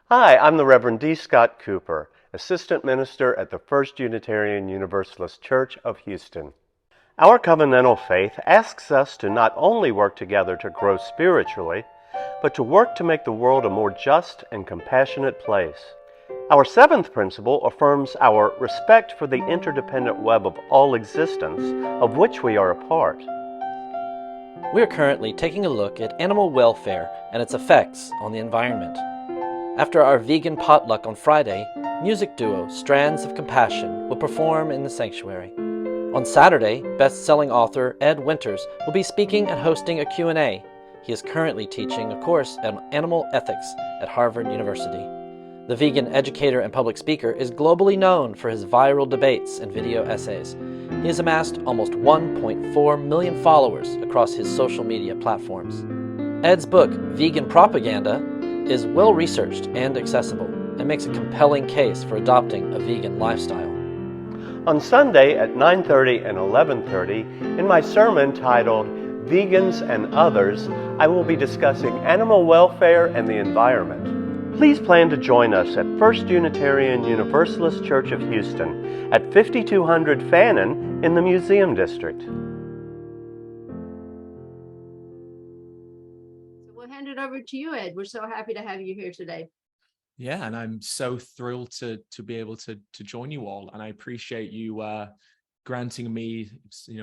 Hi, I'm the Reverend D. Scott Cooper, Assistant Minister at the First Unitarian Universalist Church of Houston. Our covenantal faith asks us to not only work together to grow spiritually, but to work to make the world a more just and compassionate place. Our seventh principle affirms our respect for the interdependent web of all existence, of which we are a part. We are currently taking a look at animal welfare and its effects on the environment. After our vegan potluck on Friday, music duo Strands of Compassion will perform in the sanctuary. On Saturday, best-selling author Ed Winters will be speaking and hosting a Q&A. He is currently teaching a course on animal ethics at Harvard University. The vegan educator and public speaker is globally known for his viral debates and video essays. He has amassed almost 1.4 million followers across his social media platforms. Ed's book, Vegan Propaganda, is well-researched and accessible, and makes a compelling case for adopting a vegan lifestyle. On Sunday at 9:30 and 11:30, in my sermon titled Vegans and Others, I will be discussing animal welfare and the environment. Please plan to join us at First Unitarian Universalist Church of Houston at 5200 Fannin in the Museum District. We'll hand it over to you, Ed. We're so happy to have you here today. Yeah, and I'm so thrilled to be able to join you all, and I appreciate you granting me,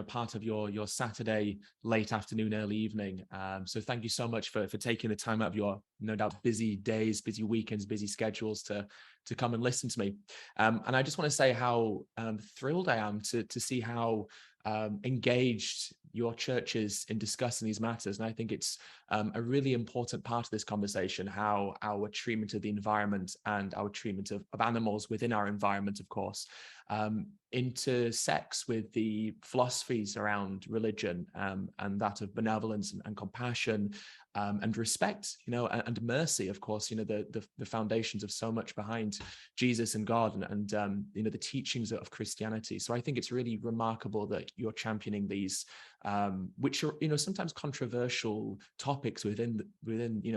part of your Saturday late afternoon, early evening. So thank you so much for taking the time out of your no doubt busy days, busy weekends, busy schedules to come and listen to me. And I just want to say how thrilled I am to see how engaged your church is in discussing these matters. And I think it's a really important part of this conversation, how our treatment of the environment and our treatment of animals within our environment, of course, intersects with the philosophies around religion and that of benevolence and compassion and respect, and mercy, of course, the foundations of so much behind Jesus and God and the teachings of Christianity. So I think it's really remarkable that you're championing these, which are, sometimes controversial topics within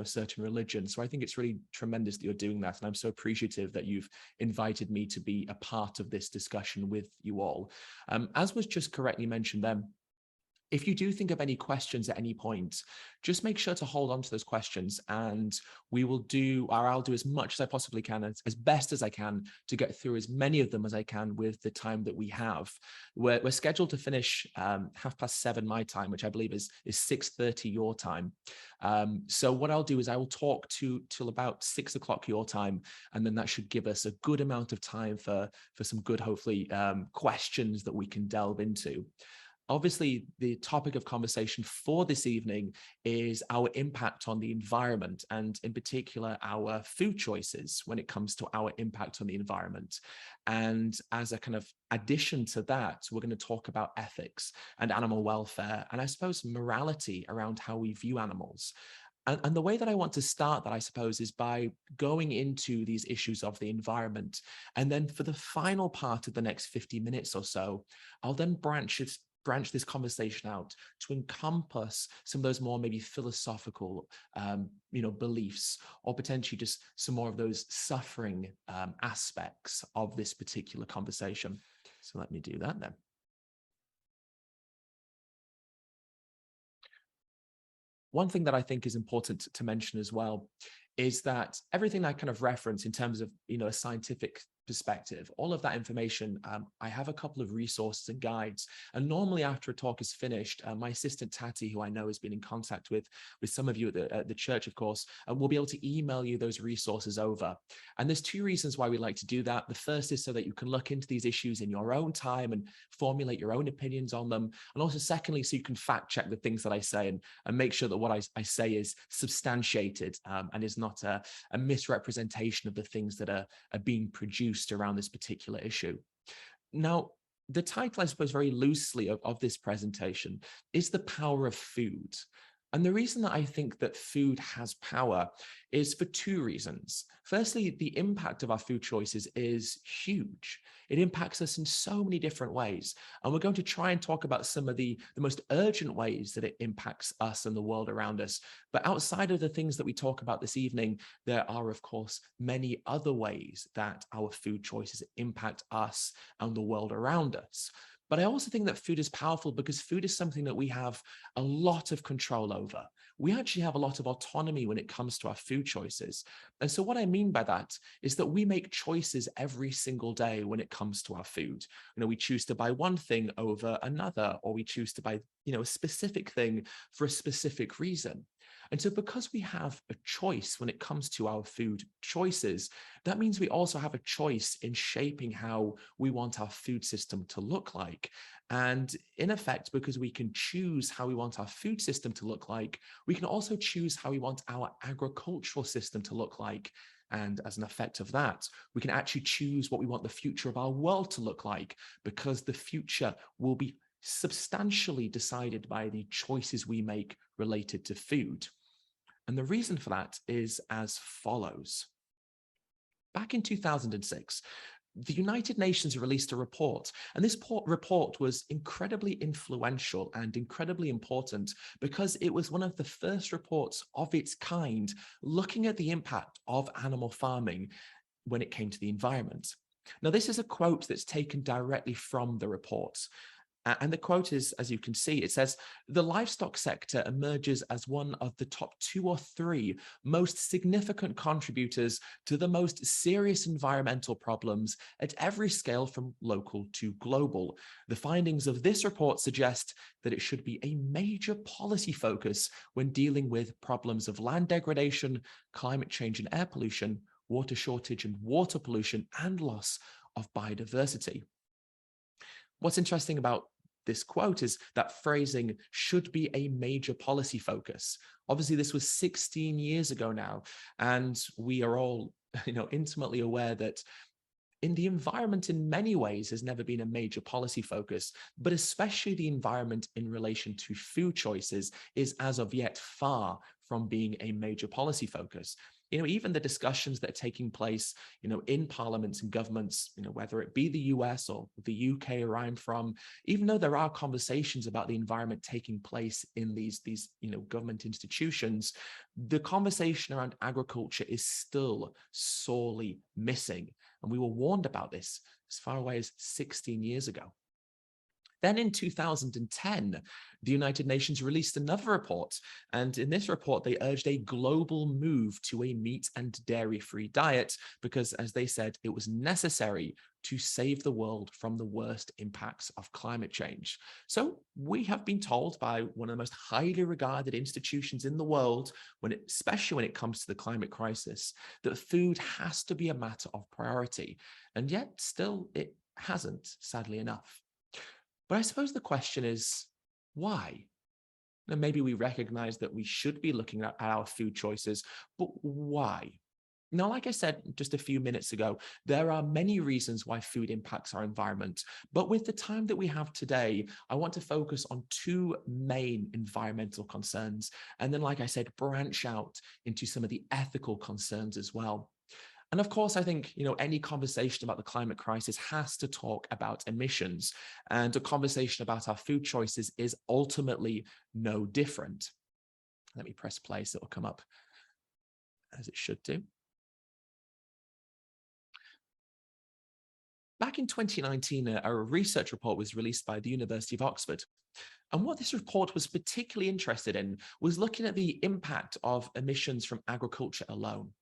certain religions. So I think it's really tremendous that you're doing that. And I'm so appreciative that you've invited me to be a part of this discussion with you all. As was just correctly mentioned then, if you do think of any questions at any point, just make sure to hold on to those questions, and I'll do as much as I possibly can, as best as I can, to get through as many of them as I can with the time that we have. We're scheduled to finish 7:30 my time, which I believe is 6:30 your time. So what I'll do is I will talk till about 6 o'clock your time, and then that should give us a good amount of time for some good, hopefully, questions that we can delve into. Obviously, the topic of conversation for this evening is our impact on the environment, and in particular, our food choices when it comes to our impact on the environment. And as a kind of addition to that, we're going to talk about ethics and animal welfare, and I suppose morality around how we view animals. And the way that I want to start that, I suppose, is by going into these issues of the environment. And then for the final part of the next 50 minutes or so, I'll then branch this conversation out to encompass some of those more maybe philosophical, beliefs, or potentially just some more of those suffering aspects of this particular conversation. So let me do that then. One thing that I think is important to mention as well is that everything I kind of reference in terms of, a scientific perspective, all of that information, I have a couple of resources and guides. And normally after a talk is finished, my assistant Tati, who I know has been in contact with some of you at the church, of course, will be able to email you those resources over. And there's two reasons why we like to do that. The first is so that you can look into these issues in your own time and formulate your own opinions on them. And also secondly, so you can fact check the things that I say and make sure that what I say is substantiated and is not a misrepresentation of the things that are being produced around this particular issue. Now, the title, I suppose, very loosely of this presentation is The Power of Food. And the reason that I think that food has power is for two reasons. Firstly, the impact of our food choices is huge. It impacts us in so many different ways. And we're going to try and talk about some of the most urgent ways that it impacts us and the world around us. But outside of the things that we talk about this evening, there are, of course, many other ways that our food choices impact us and the world around us. But I also think that food is powerful because food is something that we have a lot of control over. We actually have a lot of autonomy when it comes to our food choices. And so what I mean by that is that we make choices every single day when it comes to our food. We choose to buy one thing over another, or we choose to buy, a specific thing for a specific reason. And so because we have a choice when it comes to our food choices, that means we also have a choice in shaping how we want our food system to look like. And in effect, because we can choose how we want our food system to look like, we can also choose how we want our agricultural system to look like. And as an effect of that, we can actually choose what we want the future of our world to look like, because the future will be substantially decided by the choices we make related to food. And the reason for that is as follows. Back in 2006, the United Nations released a report, and this report was incredibly influential and incredibly important because it was one of the first reports of its kind looking at the impact of animal farming when it came to the environment. Now, this is a quote that's taken directly from the report. And the quote is, as you can see, it says, "The livestock sector emerges as one of the top 2 or 3 most significant contributors to the most serious environmental problems at every scale from local to global. The findings of this report suggest that it should be a major policy focus when dealing with problems of land degradation, climate change and air pollution, water shortage and water pollution, and loss of biodiversity." What's interesting about this quote is that phrasing "should be a major policy focus." Obviously, this was 16 years ago now, and we are all, intimately aware that in the environment in many ways has never been a major policy focus, but especially the environment in relation to food choices is as of yet far from being a major policy focus. Even the discussions that are taking place, in parliaments and governments, whether it be the US or the UK where I'm from, even though there are conversations about the environment taking place in these government institutions, the conversation around agriculture is still sorely missing. And we were warned about this as far away as 16 years ago. Then in 2010, the United Nations released another report. And in this report, they urged a global move to a meat and dairy-free diet because, as they said, it was necessary to save the world from the worst impacts of climate change. So we have been told by one of the most highly regarded institutions in the world, especially when it comes to the climate crisis, that food has to be a matter of priority. And yet still it hasn't, sadly enough. But I suppose the question is, why? Now, maybe we recognize that we should be looking at our food choices, but why? Now, like I said just a few minutes ago, there are many reasons why food impacts our environment. But with the time that we have today, I want to focus on 2 main environmental concerns. And then, like I said, branch out into some of the ethical concerns as well. And of course, I think, any conversation about the climate crisis has to talk about emissions, and a conversation about our food choices is ultimately no different. Let me press play so it'll come up as it should do. Back in 2019, a research report was released by the University of Oxford. And what this report was particularly interested in was looking at the impact of emissions from agriculture alone.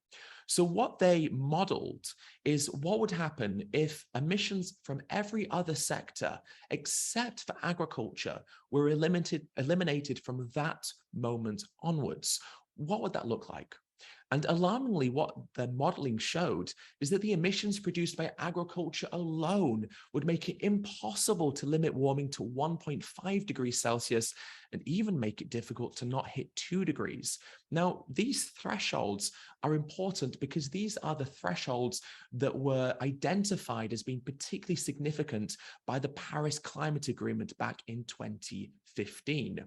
So what they modeled is what would happen if emissions from every other sector except for agriculture were eliminated from that moment onwards. What would that look like? And alarmingly, what the modeling showed is that the emissions produced by agriculture alone would make it impossible to limit warming to 1.5 degrees Celsius and even make it difficult to not hit 2 degrees. Now, these thresholds are important because these are the thresholds that were identified as being particularly significant by the Paris Climate Agreement back in 2015.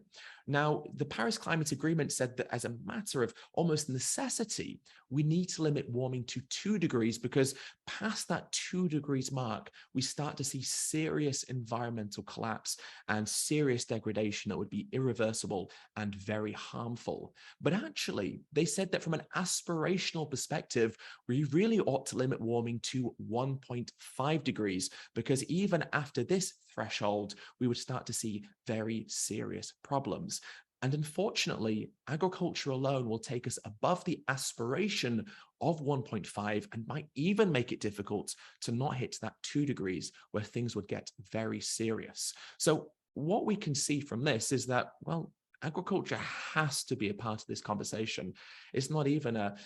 Now, the Paris Climate Agreement said that as a matter of almost necessity, we need to limit warming to 2 degrees because past that 2 degrees mark, we start to see serious environmental collapse and serious degradation that would be irreversible and very harmful. But actually, they said that from an aspirational perspective, we really ought to limit warming to 1.5 degrees because even after this threshold, we would start to see very serious problems. And unfortunately, agriculture alone will take us above the aspiration of 1.5 and might even make it difficult to not hit that 2 degrees where things would get very serious. So what we can see from this is that, well, agriculture has to be a part of this conversation. It's not even a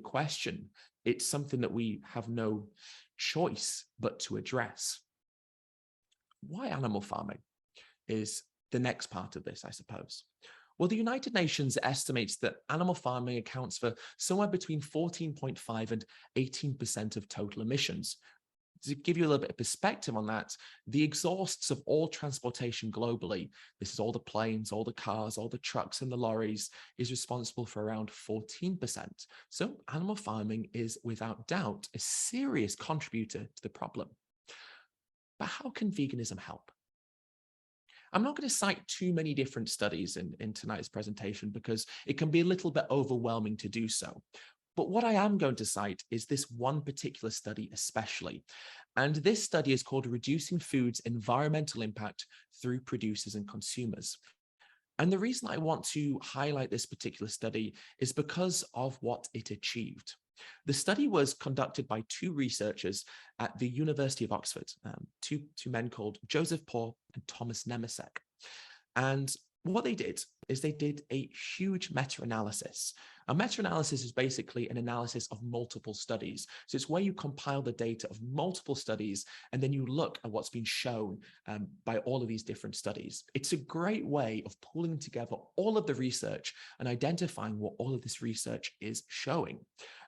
question. It's something that we have no choice but to address. Why animal farming is the next part of this, I suppose. Well, the United Nations estimates that animal farming accounts for somewhere between 14.5 and 18% of total emissions. To give you a little bit of perspective on that, the exhausts of all transportation globally, this is all the planes, all the cars, all the trucks and the lorries, is responsible for around 14%. So animal farming is without doubt a serious contributor to the problem. But how can veganism help? I'm not going to cite too many different studies in tonight's presentation because it can be a little bit overwhelming to do so. But what I am going to cite is this one particular study especially. And this study is called Reducing Food's Environmental Impact Through Producers and Consumers. And the reason I want to highlight this particular study is because of what it achieved. The study was conducted by two researchers at the University of Oxford, two men called Joseph Paul and Thomas Nemesek. And what they did is they did a huge meta-analysis. A meta-analysis is basically an analysis of multiple studies. So it's where you compile the data of multiple studies and then you look at what's been shown by all of these different studies. It's a great way of pulling together all of the research and identifying what all of this research is showing.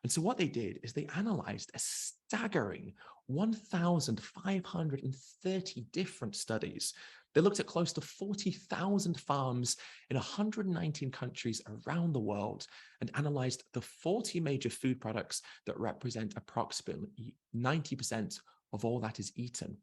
And so what they did is they analyzed a staggering 1,530 different studies. They looked at close to 40,000 farms in 119 countries around the world and analyzed the 40 major food products that represent approximately 90% of all that is eaten.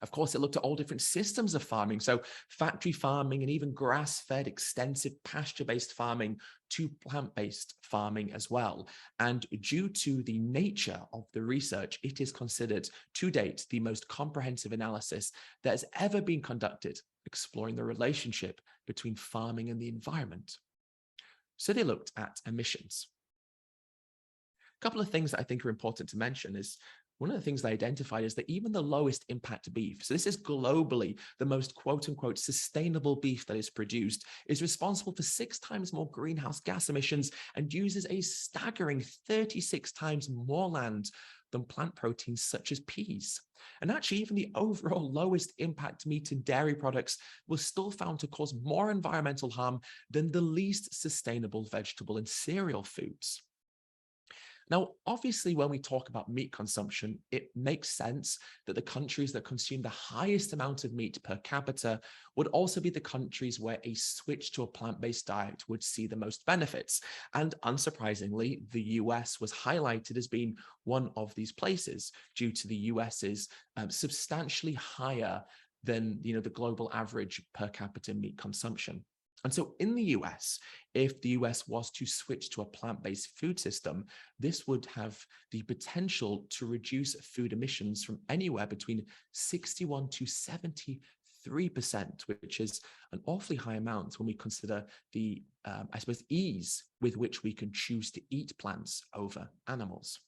Of course, it looked at all different systems of farming, so factory farming and even grass-fed, extensive pasture-based farming to plant-based farming as well. And due to the nature of the research, it is considered to date the most comprehensive analysis that has ever been conducted, exploring the relationship between farming and the environment. So they looked at emissions. A couple of things that I think are important to mention is one of the things they identified is that even the lowest impact beef, so this is globally the most quote unquote sustainable beef that is produced, is responsible for 6 times more greenhouse gas emissions and uses a staggering 36 times more land than plant proteins such as peas. And actually, even the overall lowest impact meat and dairy products was still found to cause more environmental harm than the least sustainable vegetable and cereal foods. Now, obviously, when we talk about meat consumption, it makes sense that the countries that consume the highest amount of meat per capita would also be the countries where a switch to a plant-based diet would see the most benefits. And unsurprisingly, the US was highlighted as being one of these places due to the US's substantially higher than the global average per capita meat consumption. And so in the US, if the US was to switch to a plant-based food system, this would have the potential to reduce food emissions from anywhere between 61 to 73%, which is an awfully high amount when we consider the, ease with which we can choose to eat plants over animals.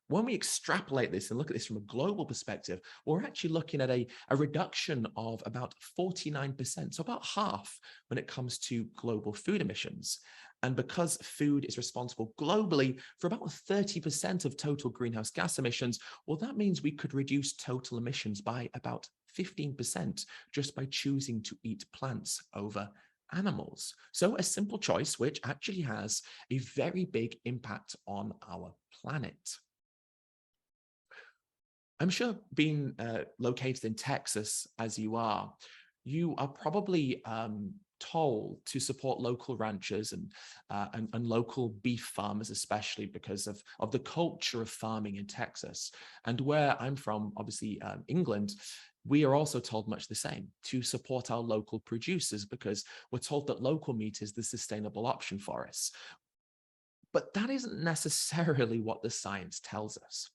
When we extrapolate this and look at this from a global perspective, we're actually looking at a reduction of about 49%, so about half when it comes to global food emissions. And because food is responsible globally for about 30% of total greenhouse gas emissions, well, that means we could reduce total emissions by about 15% just by choosing to eat plants over animals. So a simple choice, which actually has a very big impact on our planet. I'm sure being located in Texas as you are probably told to support local ranchers and local beef farmers, especially because of the culture of farming in Texas. And where I'm from, obviously England, we are also told much the same, to support our local producers, because we're told that local meat is the sustainable option for us. But that isn't necessarily what the science tells us.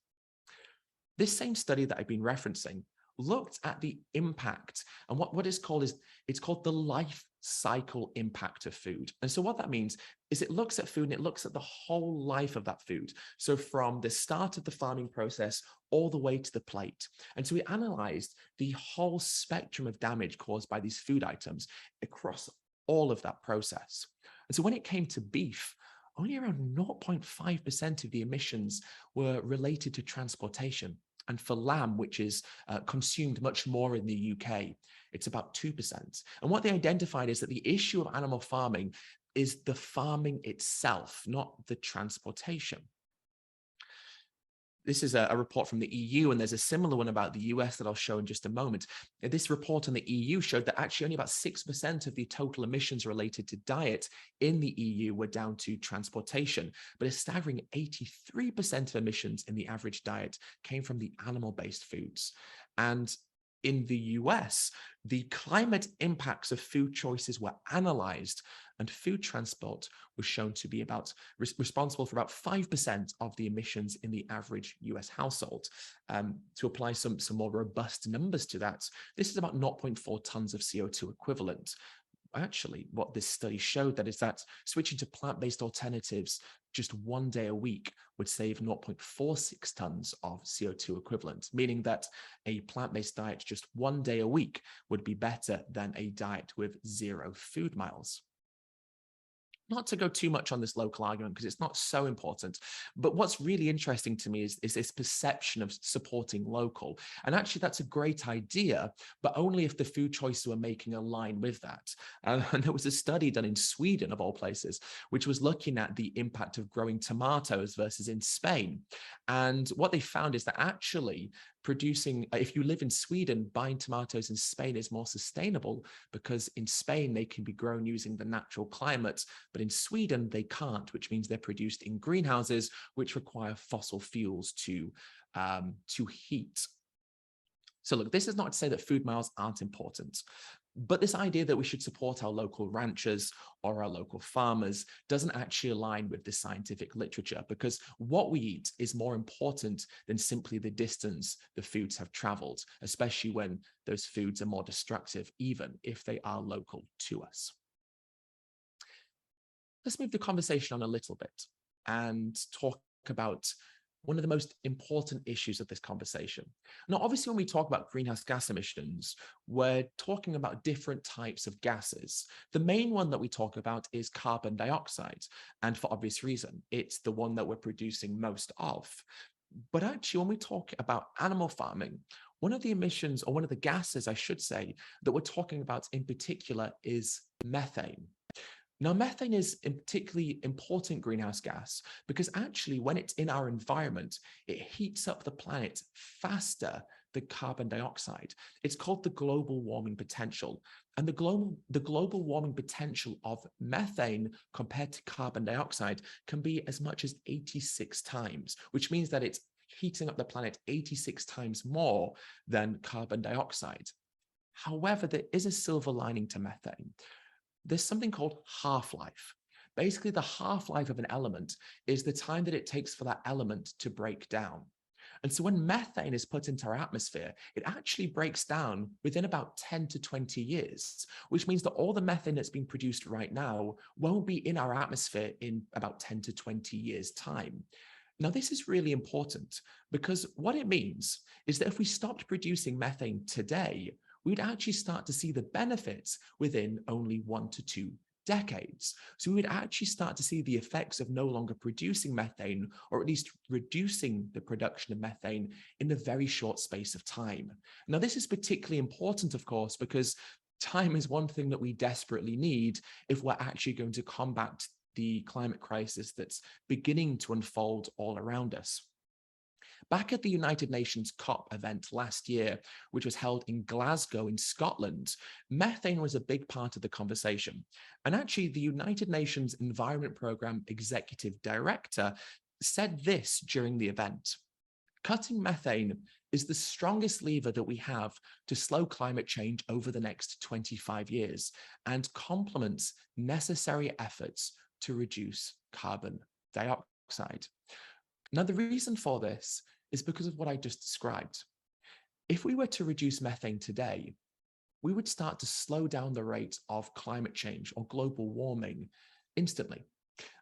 This same study that I've been referencing looked at the impact, and what it's called it's called the life cycle impact of food. And so what that means is it looks at food and it looks at the whole life of that food. So from the start of the farming process all the way to the plate. And so we analyzed the whole spectrum of damage caused by these food items across all of that process. And so when it came to beef, only around 0.5% of the emissions were related to transportation. And for lamb, which is consumed much more in the UK, it's about 2%. And what they identified is that the issue of animal farming is the farming itself, not the transportation. This is a report from the EU, and there's a similar one about the US that I'll show in just a moment. This report on the EU showed that actually only about 6% of the total emissions related to diet in the EU were down to transportation, but a staggering 83% of emissions in the average diet came from the animal-based foods. And in the US, the climate impacts of food choices were analyzed, and food transport was shown to be responsible for about 5% of the emissions in the average US household. To apply some more robust numbers to that, this is about 0.4 tons of CO2 equivalent. Actually, what this study showed is that switching to plant-based alternatives just one day a week would save 0.46 tons of CO2 equivalent, meaning that a plant-based diet just one day a week would be better than a diet with 0 food miles. Not to go too much on this local argument because it's not so important, but what's really interesting to me is this perception of supporting local. And actually that's a great idea, but only if the food choices we're making align with that. And there was a study done in Sweden, of all places, which was looking at the impact of growing tomatoes versus in Spain. And what they found is that actually producing, if you live in Sweden, buying tomatoes in Spain is more sustainable because in Spain they can be grown using the natural climate, but in Sweden they can't, which means they're produced in greenhouses which require fossil fuels to heat. So look, this is not to say that food miles aren't important, but this idea that we should support our local ranchers or our local farmers doesn't actually align with the scientific literature, because what we eat is more important than simply the distance the foods have traveled, especially when those foods are more destructive, even if they are local to us. Let's move the conversation on a little bit and talk about one of the most important issues of this conversation. Now, obviously, when we talk about greenhouse gas emissions, we're talking about different types of gases. The main one that we talk about is carbon dioxide, and for obvious reason, it's the one that we're producing most of. But actually, when we talk about animal farming, one of the emissions, or one of the gases, I should say, that we're talking about in particular is methane. Now, methane is a particularly important greenhouse gas because actually when it's in our environment, it heats up the planet faster than carbon dioxide. It's called the global warming potential. And the global warming potential of methane compared to carbon dioxide can be as much as 86 times, which means that it's heating up the planet 86 times more than carbon dioxide. However, there is a silver lining to methane. There's something called half-life. Basically, the half-life of an element is the time that it takes for that element to break down. And so when methane is put into our atmosphere, it actually breaks down within about 10 to 20 years, which means that all the methane that's being produced right now won't be in our atmosphere in about 10 to 20 years' time. Now, this is really important because what it means is that if we stopped producing methane today, we'd actually start to see the benefits within only 1 to 2 decades. So we would actually start to see the effects of no longer producing methane, or at least reducing the production of methane in a very short space of time. Now, this is particularly important, of course, because time is one thing that we desperately need if we're actually going to combat the climate crisis that's beginning to unfold all around us. Back at the United Nations COP event last year, which was held in Glasgow in Scotland, methane was a big part of the conversation. And actually, the United Nations Environment Programme Executive Director said this during the event: "Cutting methane is the strongest lever that we have to slow climate change over the next 25 years and complements necessary efforts to reduce carbon dioxide." Now, the reason for this is because of what I just described. If we were to reduce methane today, we would start to slow down the rate of climate change or global warming instantly.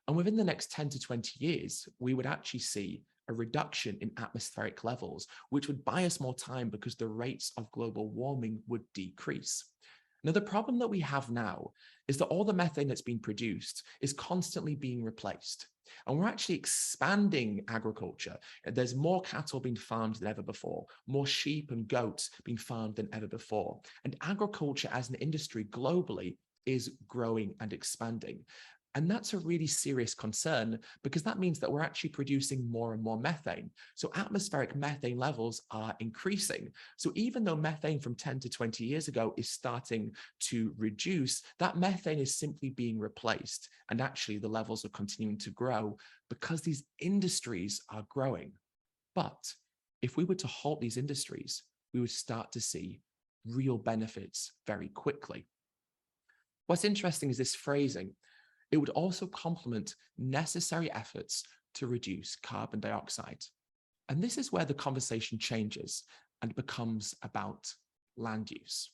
And within the next 10 to 20 years, we would actually see a reduction in atmospheric levels, which would buy us more time because the rates of global warming would decrease. Now, the problem that we have now is that all the methane that's being produced is constantly being replaced. And we're actually expanding agriculture. There's more cattle being farmed than ever before, more sheep and goats being farmed than ever before. And agriculture as an industry globally is growing and expanding. And that's a really serious concern because that means that we're actually producing more and more methane. So atmospheric methane levels are increasing. So even though methane from 10 to 20 years ago is starting to reduce, that methane is simply being replaced. And actually the levels are continuing to grow because these industries are growing. But if we were to halt these industries, we would start to see real benefits very quickly. What's interesting is this phrasing. It would also complement necessary efforts to reduce carbon dioxide. And this is where the conversation changes and becomes about land use.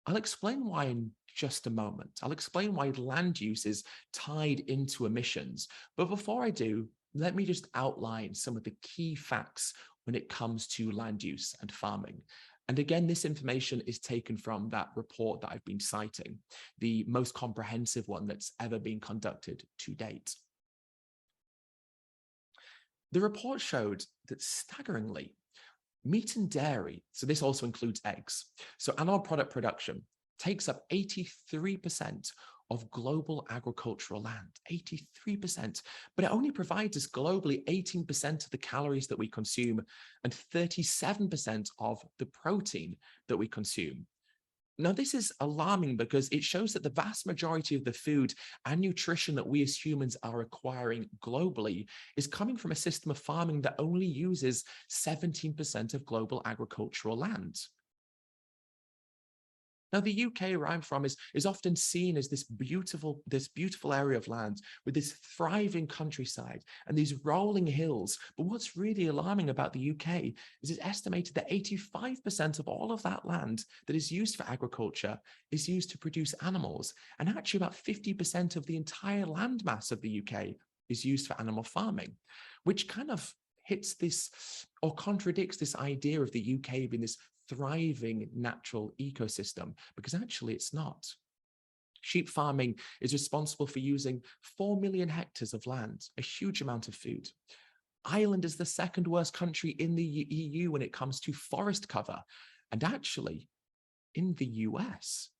I'll explain why in just a moment. I'll explain why land use is tied into emissions. But before I do, let me just outline some of the key facts when it comes to land use and farming. And again, this information is taken from that report that I've been citing, the most comprehensive one that's ever been conducted to date. The report showed that staggeringly, meat and dairy, so this also includes eggs, so animal product production takes up 83% of global agricultural land, 83%, but it only provides us globally 18% of the calories that we consume and 37% of the protein that we consume. Now, this is alarming because it shows that the vast majority of the food and nutrition that we as humans are acquiring globally is coming from a system of farming that only uses 17% of global agricultural land. Now, the UK, where I'm from, is often seen as this beautiful area of land with this thriving countryside and these rolling hills. But what's really alarming about the UK is it's estimated that 85% of all of that land that is used for agriculture is used to produce animals. And actually about 50% of the entire land mass of the UK is used for animal farming, which kind of hits this or contradicts this idea of the UK being this thriving natural ecosystem, because actually it's not. Sheep farming is responsible for using 4 million hectares of land, a huge amount of food. Ireland is the second worst country in the EU when it comes to forest cover. And actually, in the US,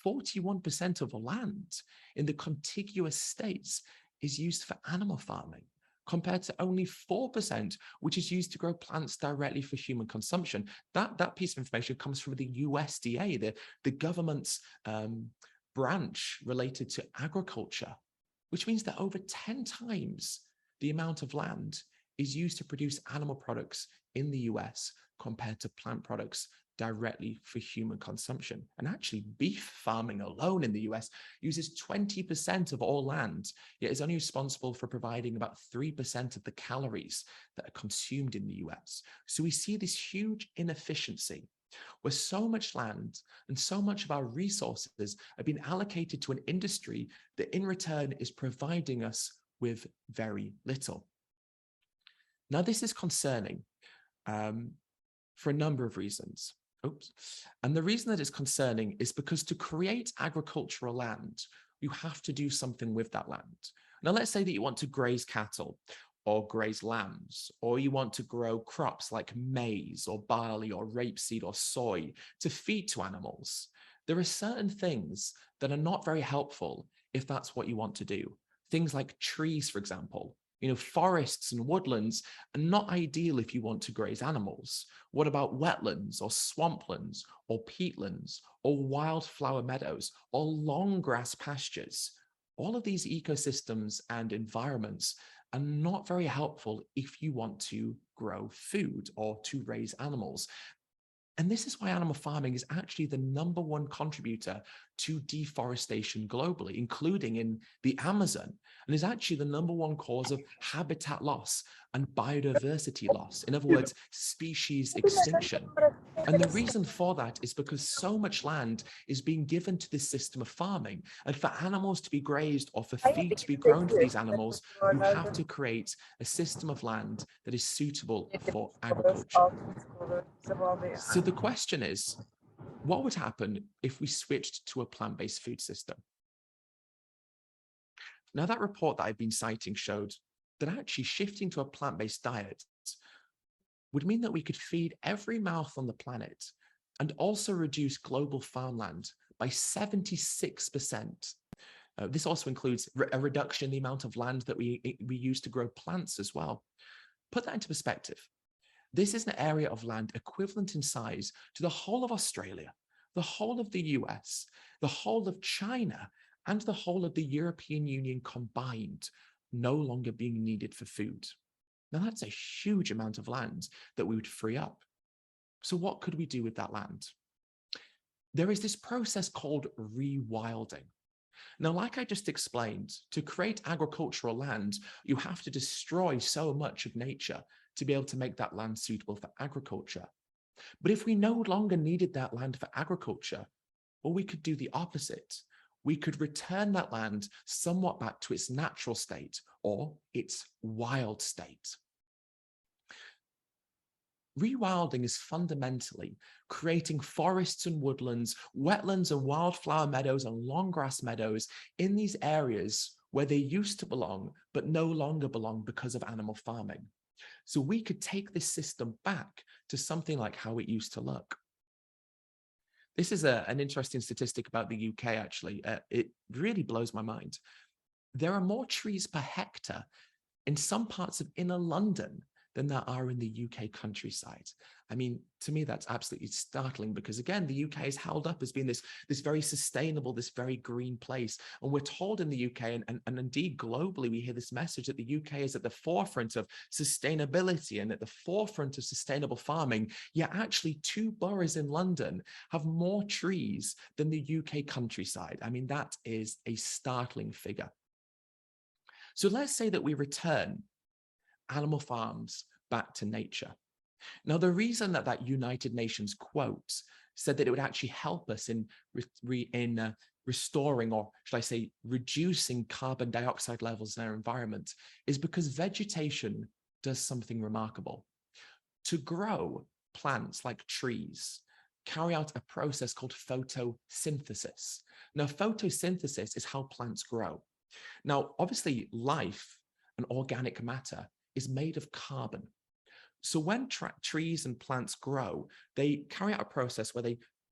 41% of land in the contiguous states is used for animal farming, compared to only 4%, which is used to grow plants directly for human consumption. That piece of information comes from the USDA, the government's branch related to agriculture, which means that over 10 times the amount of land is used to produce animal products in the US compared to plant products directly for human consumption. And actually, beef farming alone in the US uses 20% of all land, yet is only responsible for providing about 3% of the calories that are consumed in the US. So we see this huge inefficiency where so much land and so much of our resources are being allocated to an industry that in return is providing us with very little. Now, this is concerning for a number of reasons. Oops. And the reason that it's concerning is because to create agricultural land, you have to do something with that land. Now, let's say that you want to graze cattle or graze lambs, or you want to grow crops like maize or barley or rapeseed or soy to feed to animals. There are certain things that are not very helpful if that's what you want to do. Things like trees, for example. Forests and woodlands are not ideal if you want to graze animals. What about wetlands or swamplands or peatlands or wildflower meadows or long grass pastures? All of these ecosystems and environments are not very helpful if you want to grow food or to raise animals. And this is why animal farming is actually the #1 contributor to deforestation globally, including in the Amazon, and is actually the #1 cause of habitat loss and biodiversity loss. In other words, species extinction. And the reason for that is because so much land is being given to this system of farming. And for animals to be grazed or for feed to be grown for these animals, you have to create a system of land that is suitable for agriculture. So the question is, what would happen if we switched to a plant-based food system? Now, that report that I've been citing showed that actually shifting to a plant-based diet would mean that we could feed every mouth on the planet and also reduce global farmland by 76%. This also includes a reduction in the amount of land that we use to grow plants as well. Put that into perspective. This is an area of land equivalent in size to the whole of Australia, the whole of the US, the whole of China, and the whole of the European Union combined, no longer being needed for food. Now, that's a huge amount of land that we would free up. So what could we do with that land? There is this process called rewilding. Now, like I just explained, to create agricultural land, you have to destroy so much of nature to be able to make that land suitable for agriculture. But if we no longer needed that land for agriculture, well, we could do the opposite. We could return that land somewhat back to its natural state or its wild state. Rewilding is fundamentally creating forests and woodlands, wetlands and wildflower meadows and long grass meadows in these areas where they used to belong, but no longer belong because of animal farming. So we could take this system back to something like how it used to look. This is an interesting statistic about the UK, actually. It really blows my mind. There are more trees per hectare in some parts of inner London than there are in the UK countryside. I mean, to me, that's absolutely startling because, again, the UK is held up as being this very sustainable, this very green place. And we're told in the UK, and indeed globally, we hear this message that the UK is at the forefront of sustainability and at the forefront of sustainable farming. Yet actually 2 boroughs in London have more trees than the UK countryside. I mean, that is a startling figure. So let's say that we return animal farms back to nature. Now, the reason that United Nations quote said that it would actually help us in restoring, or should I say, reducing carbon dioxide levels in our environment is because vegetation does something remarkable. To grow plants like trees, carry out a process called photosynthesis. Now, photosynthesis is how plants grow. Now, obviously, life and organic matter is made of carbon. So when trees and plants grow, they carry out a process where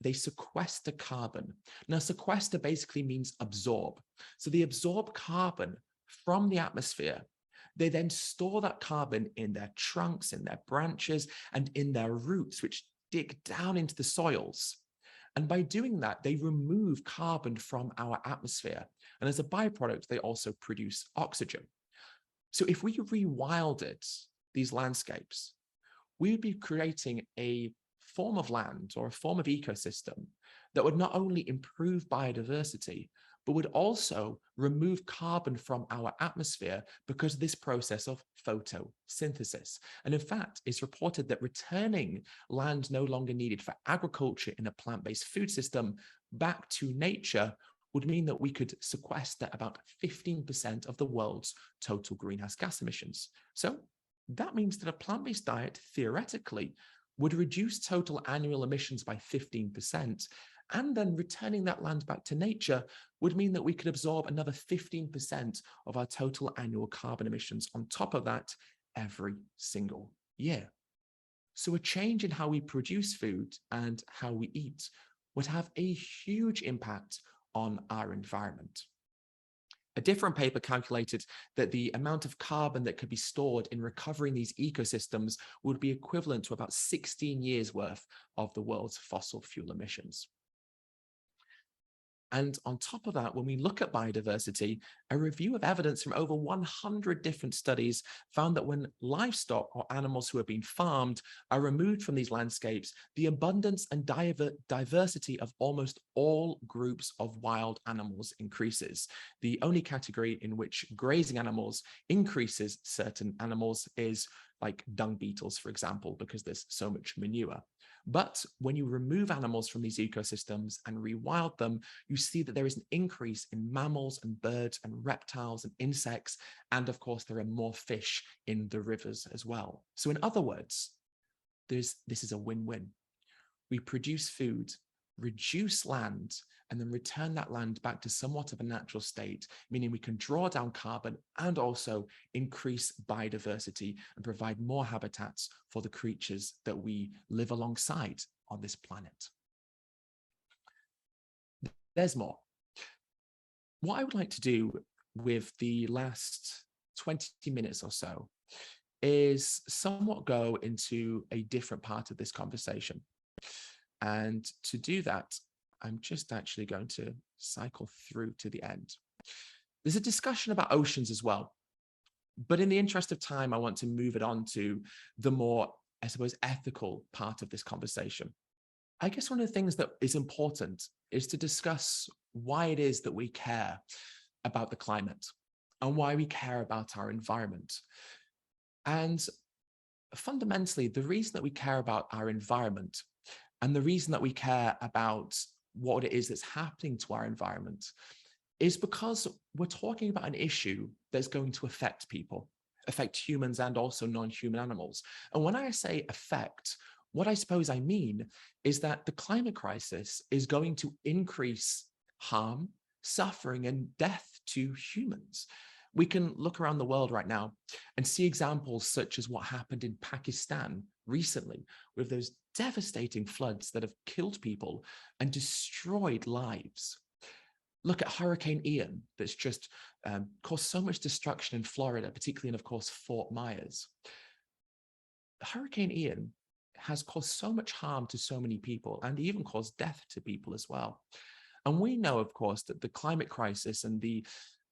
they sequester carbon. Now, sequester basically means absorb. So they absorb carbon from the atmosphere. They then store that carbon in their trunks, in their branches, and in their roots, which dig down into the soils. And by doing that, they remove carbon from our atmosphere. And as a byproduct, they also produce oxygen. So if we rewilded these landscapes, we would be creating a form of land or a form of ecosystem that would not only improve biodiversity, but would also remove carbon from our atmosphere because of this process of photosynthesis. And in fact, it's reported that returning land no longer needed for agriculture in a plant-based food system back to nature would mean that we could sequester about 15% of the world's total greenhouse gas emissions. So that means that a plant-based diet, theoretically, would reduce total annual emissions by 15%, and then returning that land back to nature would mean that we could absorb another 15% of our total annual carbon emissions on top of that every single year. So a change in how we produce food and how we eat would have a huge impact on our environment. A different paper calculated that the amount of carbon that could be stored in recovering these ecosystems would be equivalent to about 16 years worth of the world's fossil fuel emissions. And on top of that, when we look at biodiversity, a review of evidence from over 100 different studies found that when livestock or animals who are being farmed are removed from these landscapes, the abundance and diversity of almost all groups of wild animals increases. The only category in which grazing animals increases certain animals is like dung beetles, for example, because there's so much manure. But when you remove animals from these ecosystems and rewild them, you see that there is an increase in mammals and birds and reptiles and insects. And of course, there are more fish in the rivers as well. So in other words, this is a win-win. We produce food, reduce land, and then return that land back to somewhat of a natural state, meaning we can draw down carbon and also increase biodiversity and provide more habitats for the creatures that we live alongside on this planet. There's more. What I would like to do with the last 20 minutes or so is somewhat go into a different part of this conversation. And to do that, I'm just actually going to cycle through to the end. There's a discussion about oceans as well, but in the interest of time, I want to move it on to the more, I suppose, ethical part of this conversation. I guess one of the things that is important is to discuss why it is that we care about the climate and why we care about our environment. And fundamentally, the reason that we care about our environment and the reason that we care about what it is that's happening to our environment is because we're talking about an issue that's going to affect people, affect humans and also non-human animals. And when I say affect, what I suppose I mean is that the climate crisis is going to increase harm, suffering, and death to humans. We can look around the world right now and see examples such as what happened in Pakistan recently with those devastating floods that have killed people and destroyed lives. Look at Hurricane Ian that's just caused so much destruction in Florida, particularly in, of course, Fort Myers. Hurricane Ian has caused so much harm to so many people and even caused death to people as well. And we know, of course, that the climate crisis and the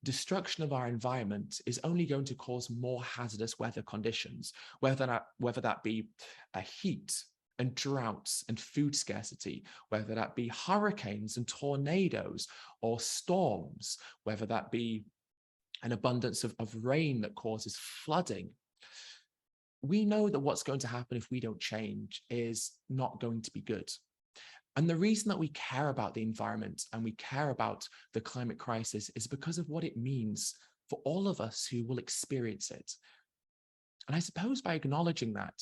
destruction of our environment is only going to cause more hazardous weather conditions, whether that be a heat and droughts and food scarcity, whether that be hurricanes and tornadoes or storms, whether that be an abundance of rain that causes flooding. We know that what's going to happen if we don't change is not going to be good. And the reason that we care about the environment and we care about the climate crisis is because of what it means for all of us who will experience it. And I suppose by acknowledging that,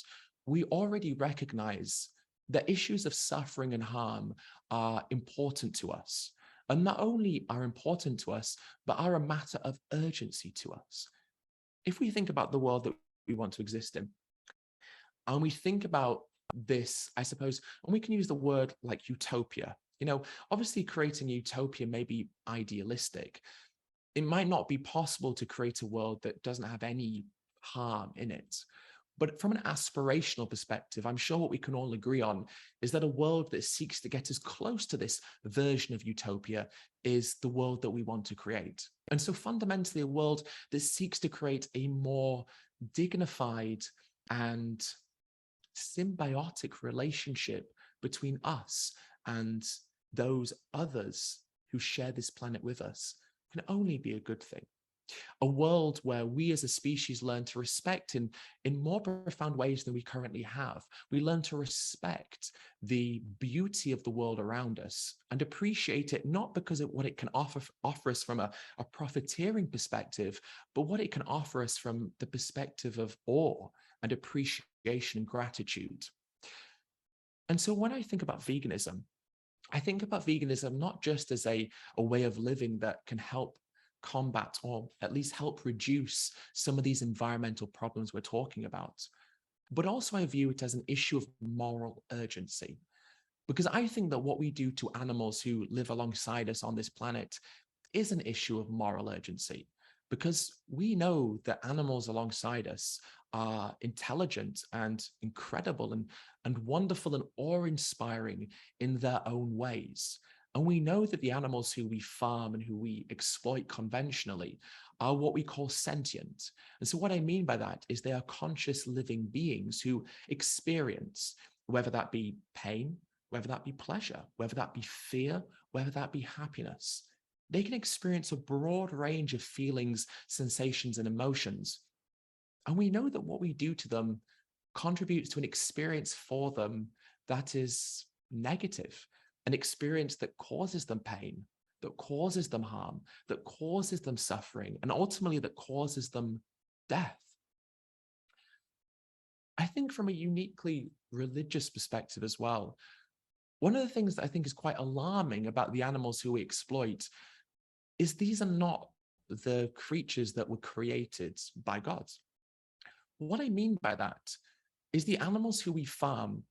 we already recognize that issues of suffering and harm are important to us. And not only are important to us, but are a matter of urgency to us. If we think about the world that we want to exist in, and we think about this, I suppose, and we can use the word like utopia. You know, obviously creating utopia may be idealistic. It might not be possible to create a world that doesn't have any harm in it. But from an aspirational perspective, I'm sure what we can all agree on is that a world that seeks to get as close to this version of utopia is the world that we want to create. And so fundamentally, a world that seeks to create a more dignified and symbiotic relationship between us and those others who share this planet with us can only be a good thing. A world where we as a species learn to respect in more profound ways than we currently have. We learn to respect the beauty of the world around us and appreciate it, not because of what it can offer us from a profiteering perspective, but what it can offer us from the perspective of awe and appreciation and gratitude. And so when I think about veganism, I think about veganism not just as a way of living that can help combat or at least help reduce some of these environmental problems we're talking about, but also I view it as an issue of moral urgency. Because I think that what we do to animals who live alongside us on this planet is an issue of moral urgency. Because we know that animals alongside us are intelligent and incredible and wonderful and awe-inspiring in their own ways. And we know that the animals who we farm and who we exploit conventionally are what we call sentient. And so what I mean by that is they are conscious living beings who experience, whether that be pain, whether that be pleasure, whether that be fear, whether that be happiness. They can experience a broad range of feelings, sensations, and emotions. And we know that what we do to them contributes to an experience for them that is negative, an experience that causes them pain, that causes them harm, that causes them suffering, and ultimately that causes them death. I think from a uniquely religious perspective as well, one of the things that I think is quite alarming about the animals who we exploit is these are not the creatures that were created by God. What I mean by that is the animals who we farm,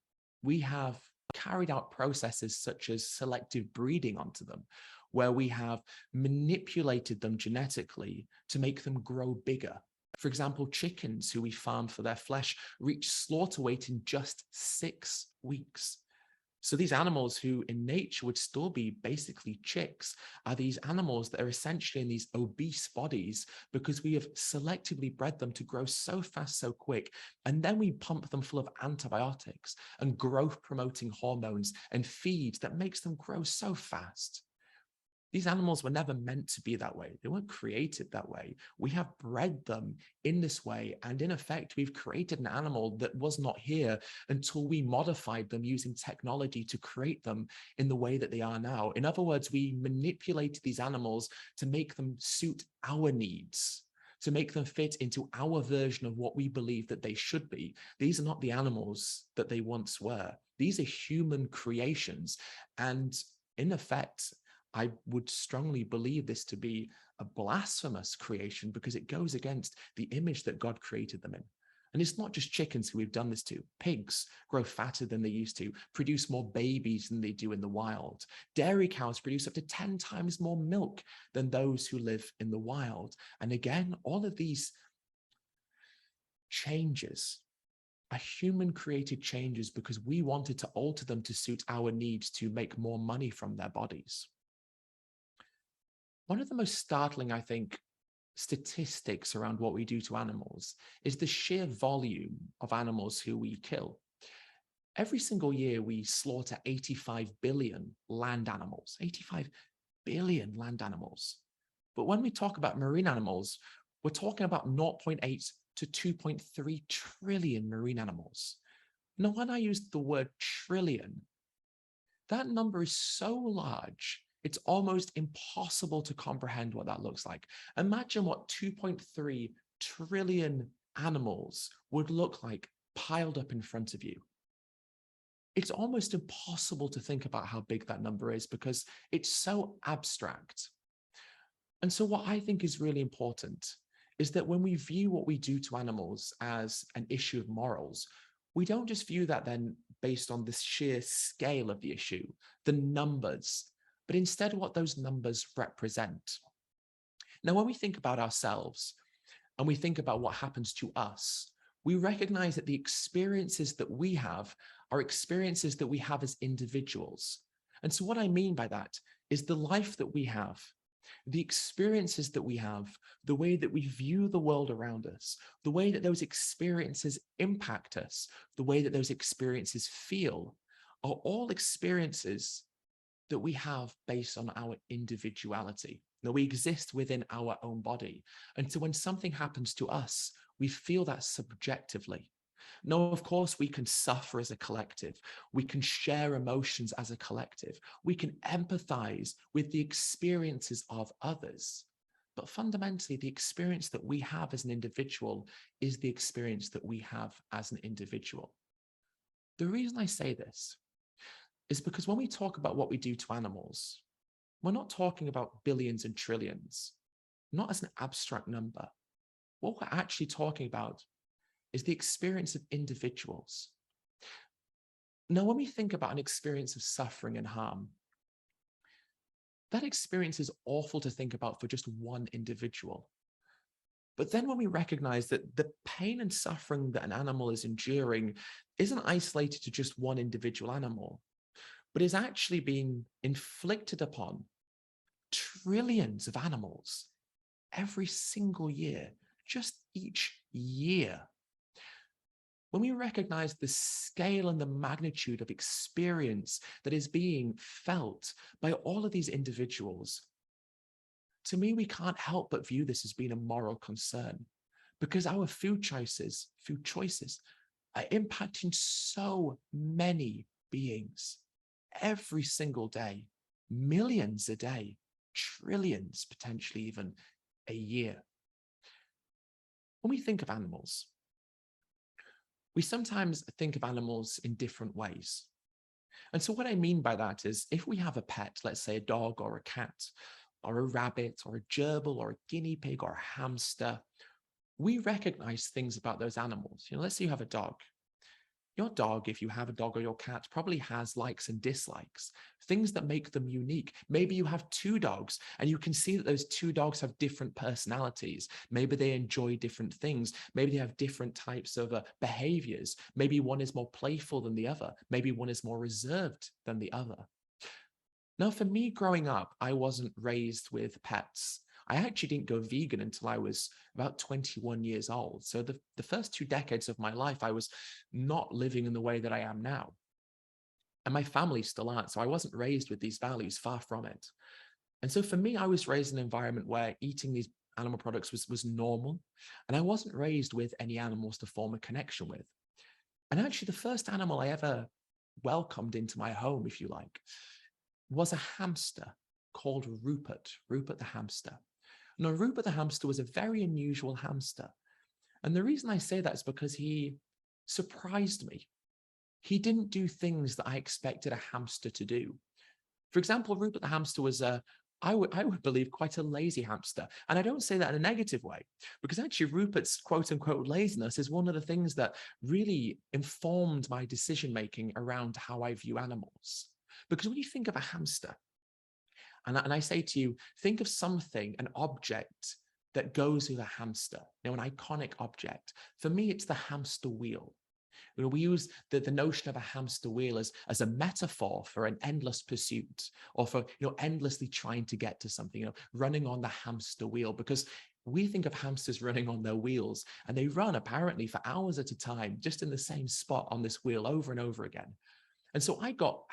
we have carried out processes such as selective breeding onto them, where we have manipulated them genetically to make them grow bigger. For example, chickens who we farm for their flesh reach slaughter weight in just 6 weeks. So these animals who in nature would still be basically chicks are these animals that are essentially in these obese bodies because we have selectively bred them to grow so fast, so quick. And then we pump them full of antibiotics and growth promoting hormones and feeds that makes them grow so fast. These animals were never meant to be that way. They weren't created that way. We have bred them in this way. And in effect, we've created an animal that was not here until we modified them using technology to create them in the way that they are now. In other words, we manipulated these animals to make them suit our needs, to make them fit into our version of what we believe that they should be. These are not the animals that they once were. These are human creations. And in effect, I would strongly believe this to be a blasphemous creation because it goes against the image that God created them in. And it's not just chickens who we've done this to. Pigs grow fatter than they used to, produce more babies than they do in the wild. Dairy cows produce up to 10 times more milk than those who live in the wild. And again, all of these changes are human-created changes because we wanted to alter them to suit our needs to make more money from their bodies. One of the most startling, I think, statistics around what we do to animals is the sheer volume of animals who we kill. Every single year, we slaughter 85 billion land animals, 85 billion land animals. But when we talk about marine animals, we're talking about 0.8 to 2.3 trillion marine animals. Now, when I use the word trillion, that number is so large, it's almost impossible to comprehend what that looks like. Imagine what 2.3 trillion animals would look like piled up in front of you. It's almost impossible to think about how big that number is because it's so abstract. And so what I think is really important is that when we view what we do to animals as an issue of morals, we don't just view that then based on the sheer scale of the issue, the numbers, but instead what those numbers represent. Now, when we think about ourselves and we think about what happens to us, we recognize that the experiences that we have are experiences that we have as individuals. And so what I mean by that is the life that we have, the experiences that we have, the way that we view the world around us, the way that those experiences impact us, the way that those experiences feel, are all experiences that we have based on our individuality. No, we exist within our own body. And so when something happens to us, we feel that subjectively. No, of course, we can suffer as a collective. We can share emotions as a collective. We can empathize with the experiences of others. But fundamentally, the experience that we have as an individual is the experience that we have as an individual. The reason I say this is because when we talk about what we do to animals, we're not talking about billions and trillions, not as an abstract number. What we're actually talking about is the experience of individuals. Now, when we think about an experience of suffering and harm, that experience is awful to think about for just one individual. But then when we recognize that the pain and suffering that an animal is enduring isn't isolated to just one individual animal, but is actually being inflicted upon trillions of animals every single year, just each year. When we recognize the scale and the magnitude of experience that is being felt by all of these individuals, to me, we can't help but view this as being a moral concern, because our food choices are impacting so many beings every single day, millions a day, trillions potentially even a year. When we think of animals, we sometimes think of animals in different ways. And so what I mean by that is, if we have a pet, let's say a dog or a cat, or a rabbit, or a gerbil, or a guinea pig, or a hamster, we recognize things about those animals. Let's say you have a dog. Your dog, if you have a dog or your cat, probably has likes and dislikes, things that make them unique. Maybe you have two dogs and you can see that those two dogs have different personalities. Maybe they enjoy different things. Maybe they have different types of behaviors. Maybe one is more playful than the other. Maybe one is more reserved than the other. Now, for me growing up, I wasn't raised with pets. I actually didn't go vegan until I was about 21 years old. So the first 2 decades of my life, I was not living in the way that I am now. And my family still aren't. So I wasn't raised with these values, far from it. And so for me, I was raised in an environment where eating these animal products was normal. And I wasn't raised with any animals to form a connection with. And actually, the first animal I ever welcomed into my home, if you like, was a hamster called Rupert the hamster. Now, Rupert the hamster was a very unusual hamster. And the reason I say that is because he surprised me. He didn't do things that I expected a hamster to do. For example, Rupert the hamster was I would believe quite a lazy hamster. And I don't say that in a negative way, because actually Rupert's quote unquote laziness is one of the things that really informed my decision making around how I view animals. Because when you think of a hamster, and I say to you, think of something, an object that goes with a hamster, an iconic object. For me, it's the hamster wheel. We use the notion of a hamster wheel as a metaphor for an endless pursuit, or for endlessly trying to get to something, running on the hamster wheel, because we think of hamsters running on their wheels, and they run apparently for hours at a time, just in the same spot on this wheel over and over again. And so I got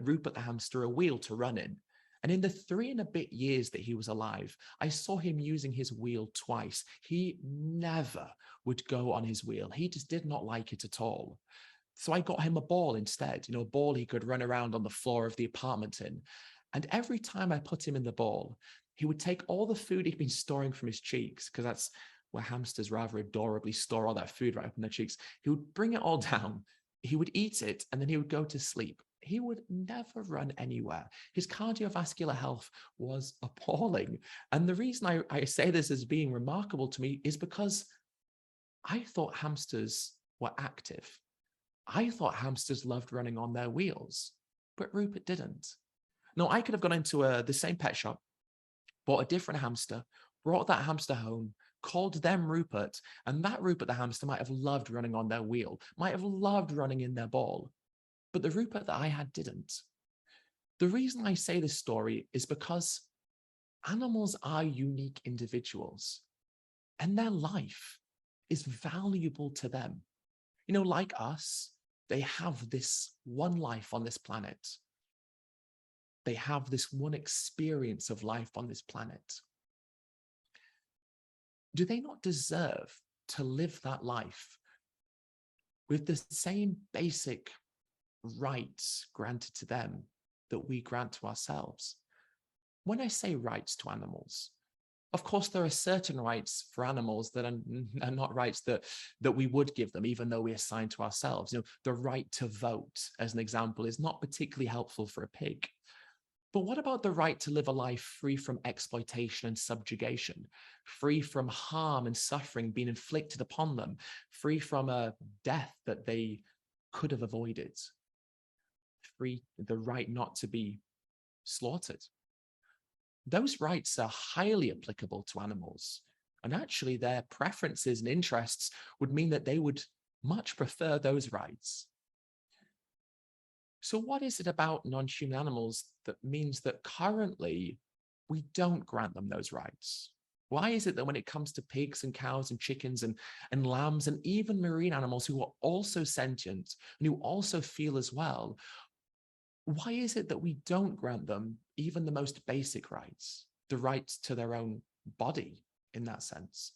Rupert the hamster a wheel to run in. And in the 3 and a bit years that he was alive, I saw him using his wheel twice. He never would go on his wheel. He just did not like it at all. So I got him a ball instead, a ball he could run around on the floor of the apartment in. And every time I put him in the ball, he would take all the food he'd been storing from his cheeks, because that's where hamsters rather adorably store all that food right up in their cheeks. He would bring it all down. He would eat it, and then he would go to sleep. He would never run anywhere. His cardiovascular health was appalling. And the reason I say this as being remarkable to me is because I thought hamsters were active. I thought hamsters loved running on their wheels, but Rupert didn't. Now, I could have gone into the same pet shop, bought a different hamster, brought that hamster home, called them Rupert, and that Rupert the hamster might have loved running on their wheel, might have loved running in their ball. But the Rupert that I had didn't. The reason I say this story is because animals are unique individuals, and their life is valuable to them. Like us, they have this one life on this planet. They have this one experience of life on this planet. Do they not deserve to live that life with the same basic rights granted to them that we grant to ourselves? When I say rights to animals, of course, there are certain rights for animals that are not rights that we would give them, even though we assign to ourselves. You know, the right to vote, as an example, is not particularly helpful for a pig. But what about the right to live a life free from exploitation and subjugation, free from harm and suffering being inflicted upon them, free from a death that they could have avoided, the right not to be slaughtered? Those rights are highly applicable to animals. And actually, their preferences and interests would mean that they would much prefer those rights. So what is it about non-human animals that means that currently we don't grant them those rights? Why is it that when it comes to pigs and cows and chickens and lambs and even marine animals who are also sentient and who also feel as well, why is it that we don't grant them even the most basic rights, the rights to their own body in that sense?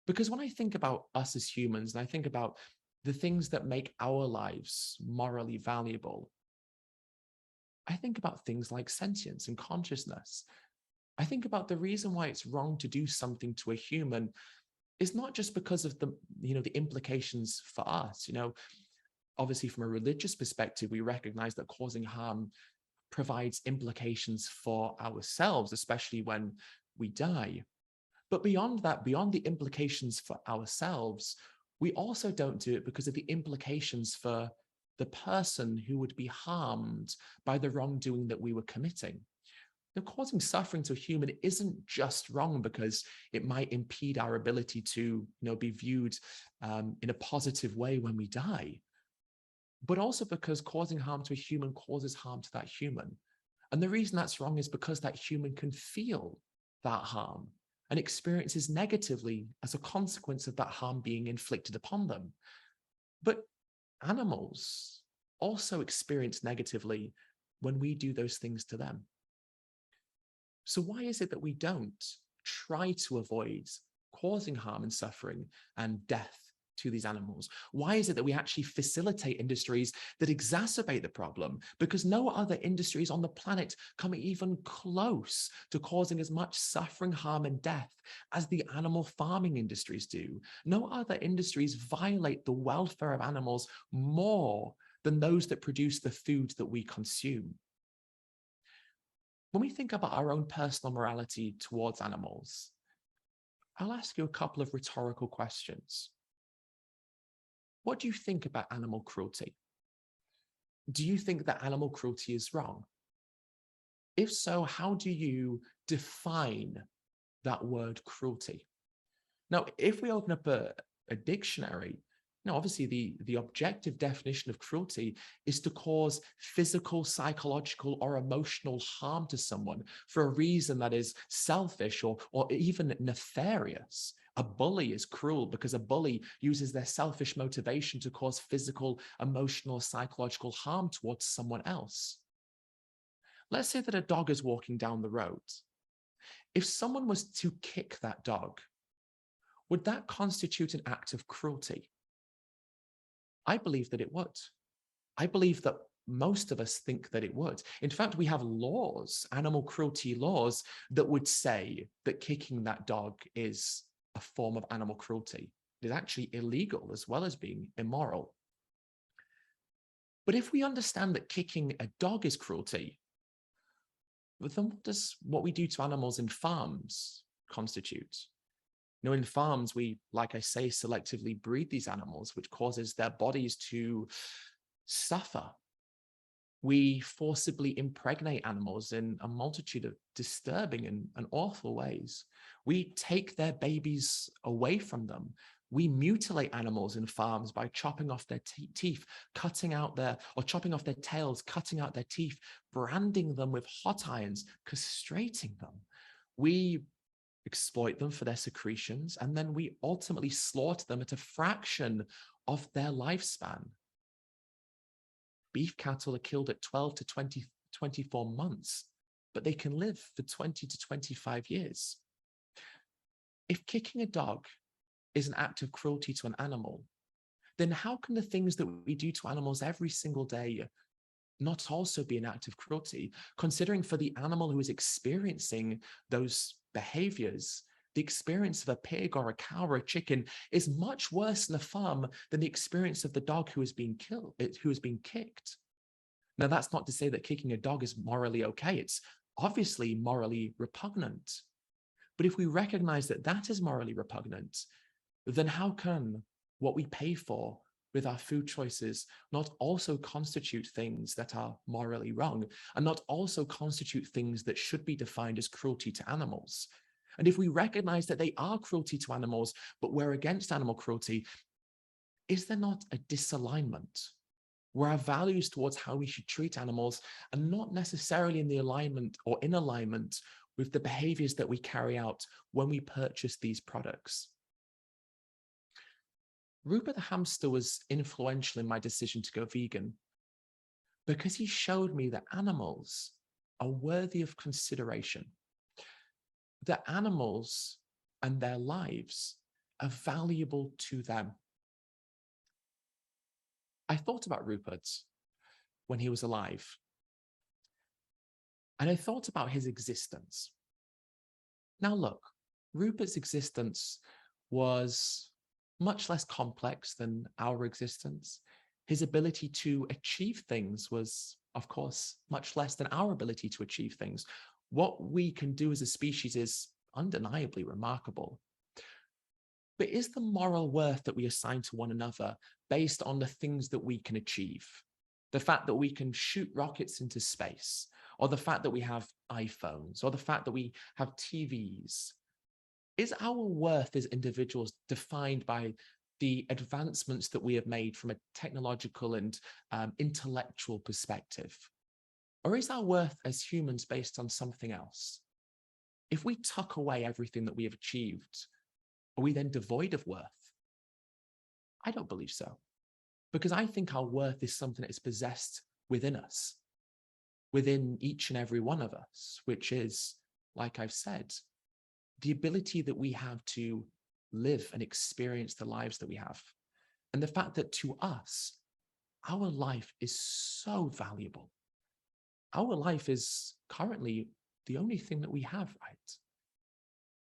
Because when I think about us as humans, and I think about the things that make our lives morally valuable, I think about things like sentience and consciousness. I think about the reason why it's wrong to do something to a human is not just because of the implications for us. Obviously, from a religious perspective, we recognize that causing harm provides implications for ourselves, especially when we die. But beyond that, beyond the implications for ourselves, we also don't do it because of the implications for the person who would be harmed by the wrongdoing that we were committing. Causing suffering to a human isn't just wrong because it might impede our ability to be viewed in a positive way when we die, but also because causing harm to a human causes harm to that human. And the reason that's wrong is because that human can feel that harm and experiences negatively as a consequence of that harm being inflicted upon them. But animals also experience negatively when we do those things to them. So why is it that we don't try to avoid causing harm and suffering and death to these animals? Why is it that we actually facilitate industries that exacerbate the problem? Because no other industries on the planet come even close to causing as much suffering, harm, and death as the animal farming industries do. No other industries violate the welfare of animals more than those that produce the food that we consume. When we think about our own personal morality towards animals, I'll ask you a couple of rhetorical questions. What do you think about animal cruelty? Do you think that animal cruelty is wrong? If so, how do you define that word cruelty? Now, if we open up a dictionary, obviously the objective definition of cruelty is to cause physical, psychological, or emotional harm to someone for a reason that is selfish or even nefarious. A bully is cruel because a bully uses their selfish motivation to cause physical, emotional, psychological harm towards someone else. Let's say that a dog is walking down the road. If someone was to kick that dog, would that constitute an act of cruelty? I believe that it would. I believe that most of us think that it would. In fact, we have laws, animal cruelty laws, that would say that kicking that dog is a form of animal cruelty. It is actually illegal as well as being immoral. But if we understand that kicking a dog is cruelty, then what does what we do to animals in farms constitute? In farms, we, like I say, selectively breed these animals, which causes their bodies to suffer. We forcibly impregnate animals in a multitude of disturbing and awful ways. We take their babies away from them. We mutilate animals in farms by chopping off their teeth, chopping off their tails, cutting out their teeth, branding them with hot irons, castrating them. We exploit them for their secretions, and then we ultimately slaughter them at a fraction of their lifespan. Beef cattle are killed at 12 to 20 24 months, but they can live for 20 to 25 years. If kicking a dog is an act of cruelty to an animal, then how can the things that we do to animals every single day not also be an act of cruelty, considering for the animal who is experiencing those behaviors, the experience of a pig or a cow or a chicken is much worse in a farm than the experience of the dog who is being killed, who is being kicked. Now, that's not to say that kicking a dog is morally okay. It's obviously morally repugnant. But if we recognize that that is morally repugnant, then how can what we pay for with our food choices not also constitute things that are morally wrong, and not also constitute things that should be defined as cruelty to animals? And if we recognize that they are cruelty to animals, but we're against animal cruelty, is there not a disalignment where our values towards how we should treat animals are not necessarily in the alignment or in alignment with the behaviors that we carry out when we purchase these products? Rupert the hamster was influential in my decision to go vegan because he showed me that animals are worthy of consideration, that animals and their lives are valuable to them. I thought about Rupert when he was alive, and I thought about his existence. Now look, Rupert's existence was much less complex than our existence. His ability to achieve things was, of course, much less than our ability to achieve things. What we can do as a species is undeniably remarkable. But is the moral worth that we assign to one another based on the things that we can achieve? The fact that we can shoot rockets into space, or the fact that we have iPhones, or the fact that we have TVs? Is our worth as individuals defined by the advancements that we have made from a technological and intellectual perspective? Or is our worth as humans based on something else? If we tuck away everything that we have achieved, are we then devoid of worth? I don't believe so, because I think our worth is something that is possessed within us, within each and every one of us, which is, like I've said, the ability that we have to live and experience the lives that we have. And the fact that to us, our life is so valuable. Our life is currently the only thing that we have, right?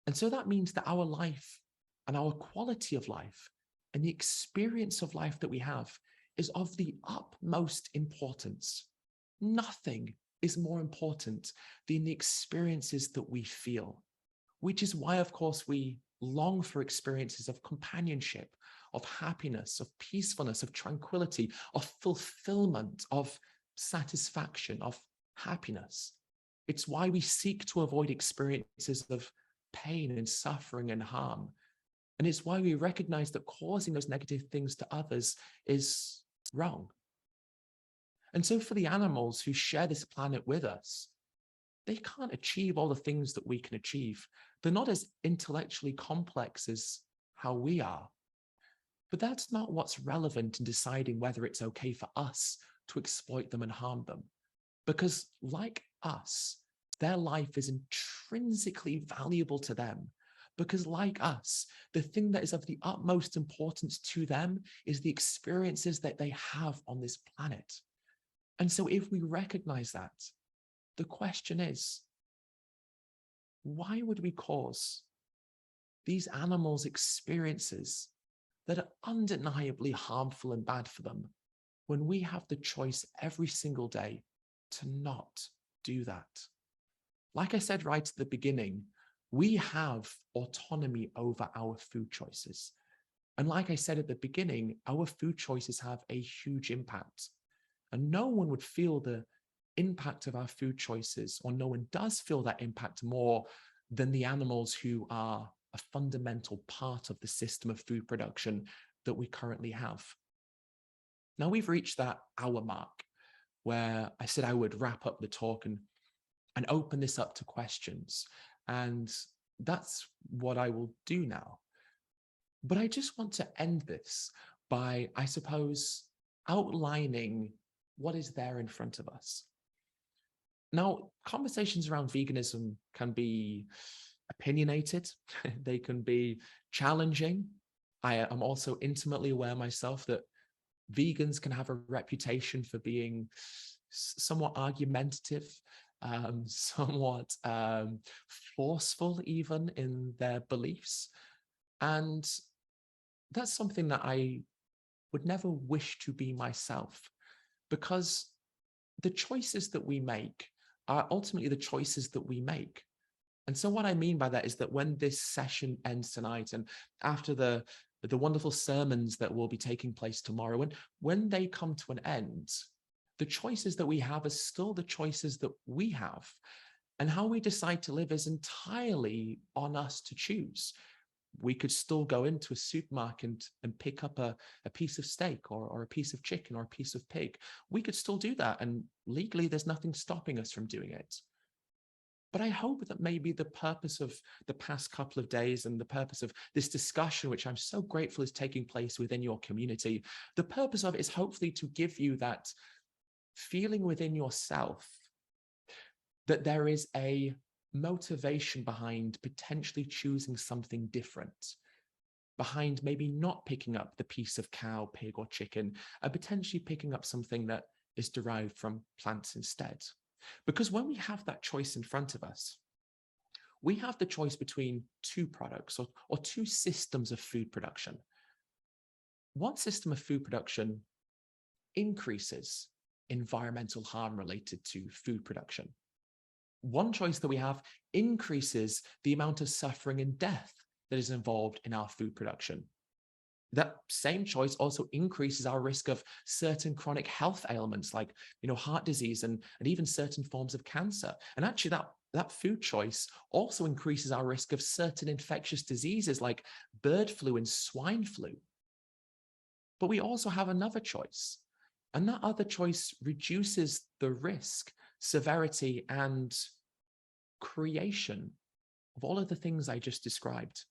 And so that means that our life and our quality of life and the experience of life that we have is of the utmost importance. Nothing is more important than the experiences that we feel, which is why, of course, we long for experiences of companionship, of happiness, of peacefulness, of tranquility, of fulfillment, of satisfaction, of happiness. It's why we seek to avoid experiences of pain and suffering and harm. And it's why we recognize that causing those negative things to others is wrong. And so for the animals who share this planet with us, they can't achieve all the things that we can achieve. They're not as intellectually complex as how we are. But that's not what's relevant in deciding whether it's okay for us to exploit them and harm them. Because like us, their life is intrinsically valuable to them. Because like us, the thing that is of the utmost importance to them is the experiences that they have on this planet. And so if we recognize that, the question is, why would we cause these animals experiences that are undeniably harmful and bad for them when we have the choice every single day to not do that? Like I said right at the beginning, we have autonomy over our food choices. And like I said at the beginning, our food choices have a huge impact. And no one would feel the impact of our food choices, or no one does feel that impact more than the animals who are a fundamental part of the system of food production that we currently have. Now we've reached that hour mark where I said I would wrap up the talk and open this up to questions. And that's what I will do now. But I just want to end this by, I suppose, outlining what is there in front of us. Now, conversations around veganism can be opinionated, they can be challenging. I am also intimately aware myself that vegans can have a reputation for being somewhat argumentative, somewhat forceful even in their beliefs. And that's something that I would never wish to be myself, because the choices that we make are ultimately the choices that we make. And so what I mean by that is that when this session ends tonight, and after the wonderful sermons that will be taking place tomorrow, when they come to an end, the choices that we have are still the choices that we have. And how we decide to live is entirely on us to choose. We could still go into a supermarket and pick up a piece of steak or a piece of chicken or a piece of pig. We could still do that. And legally, there's nothing stopping us from doing it. But I hope that maybe the purpose of the past couple of days and the purpose of this discussion, which I'm so grateful is taking place within your community, the purpose of it is hopefully to give you that feeling within yourself that there is a motivation behind potentially choosing something different, behind maybe not picking up the piece of cow, pig, or chicken, and potentially picking up something that is derived from plants instead. Because when we have that choice in front of us, we have the choice between two products or two systems of food production. One system of food production increases environmental harm related to food production. One choice that we have increases the amount of suffering and death that is involved in our food production. That same choice also increases our risk of certain chronic health ailments like, heart disease and even certain forms of cancer. And actually that food choice also increases our risk of certain infectious diseases like bird flu and swine flu. But we also have another choice, and that other choice reduces the risk, severity, and creation of all of the things I just described.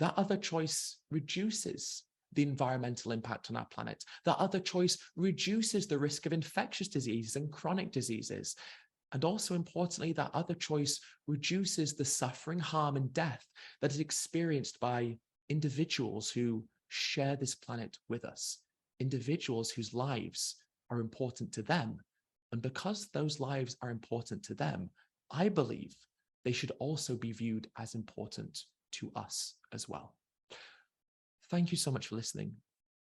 That other choice reduces the environmental impact on our planet. That other choice reduces the risk of infectious diseases and chronic diseases. And also importantly, that other choice reduces the suffering, harm, and death that is experienced by individuals who share this planet with us, individuals whose lives are important to them. And because those lives are important to them, I believe they should also be viewed as important to us as well. Thank you so much for listening.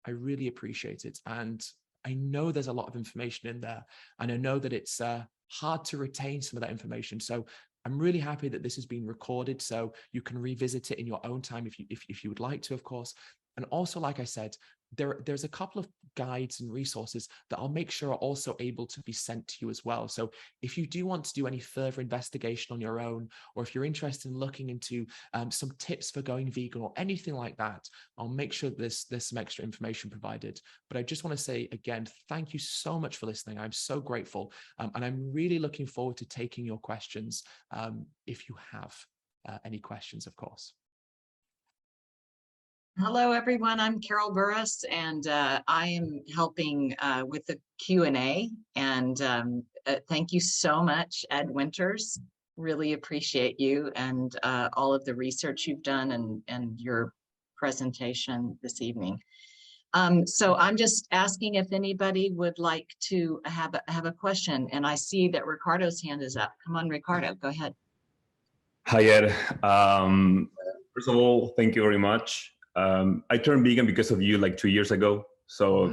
I really appreciate it. And I know there's a lot of information in there, and I know that it's hard to retain some of that information. So I'm really happy that this has been recorded, so you can revisit it in your own time if you would like to, of course. And also, like I said, there's a couple of guides and resources that I'll make sure are also able to be sent to you as well. So if you do want to do any further investigation on your own, or if you're interested in looking into some tips for going vegan or anything like that, I'll make sure there's some extra information provided. But I just want to say again, thank you so much for listening. I'm so grateful. And I'm really looking forward to taking your questions if you have any questions, of course. Hello, everyone. I'm Carol Burris, and I am helping with the Q&A. And thank you so much, Ed Winters. Really appreciate you and all of the research you've done and your presentation this evening. So I'm just asking if anybody would like to have a question. And I see that Ricardo's hand is up. Come on, Ricardo, go ahead. Hi, Ed. First of all, thank you very much. I turned vegan because of you like 2 years ago. So,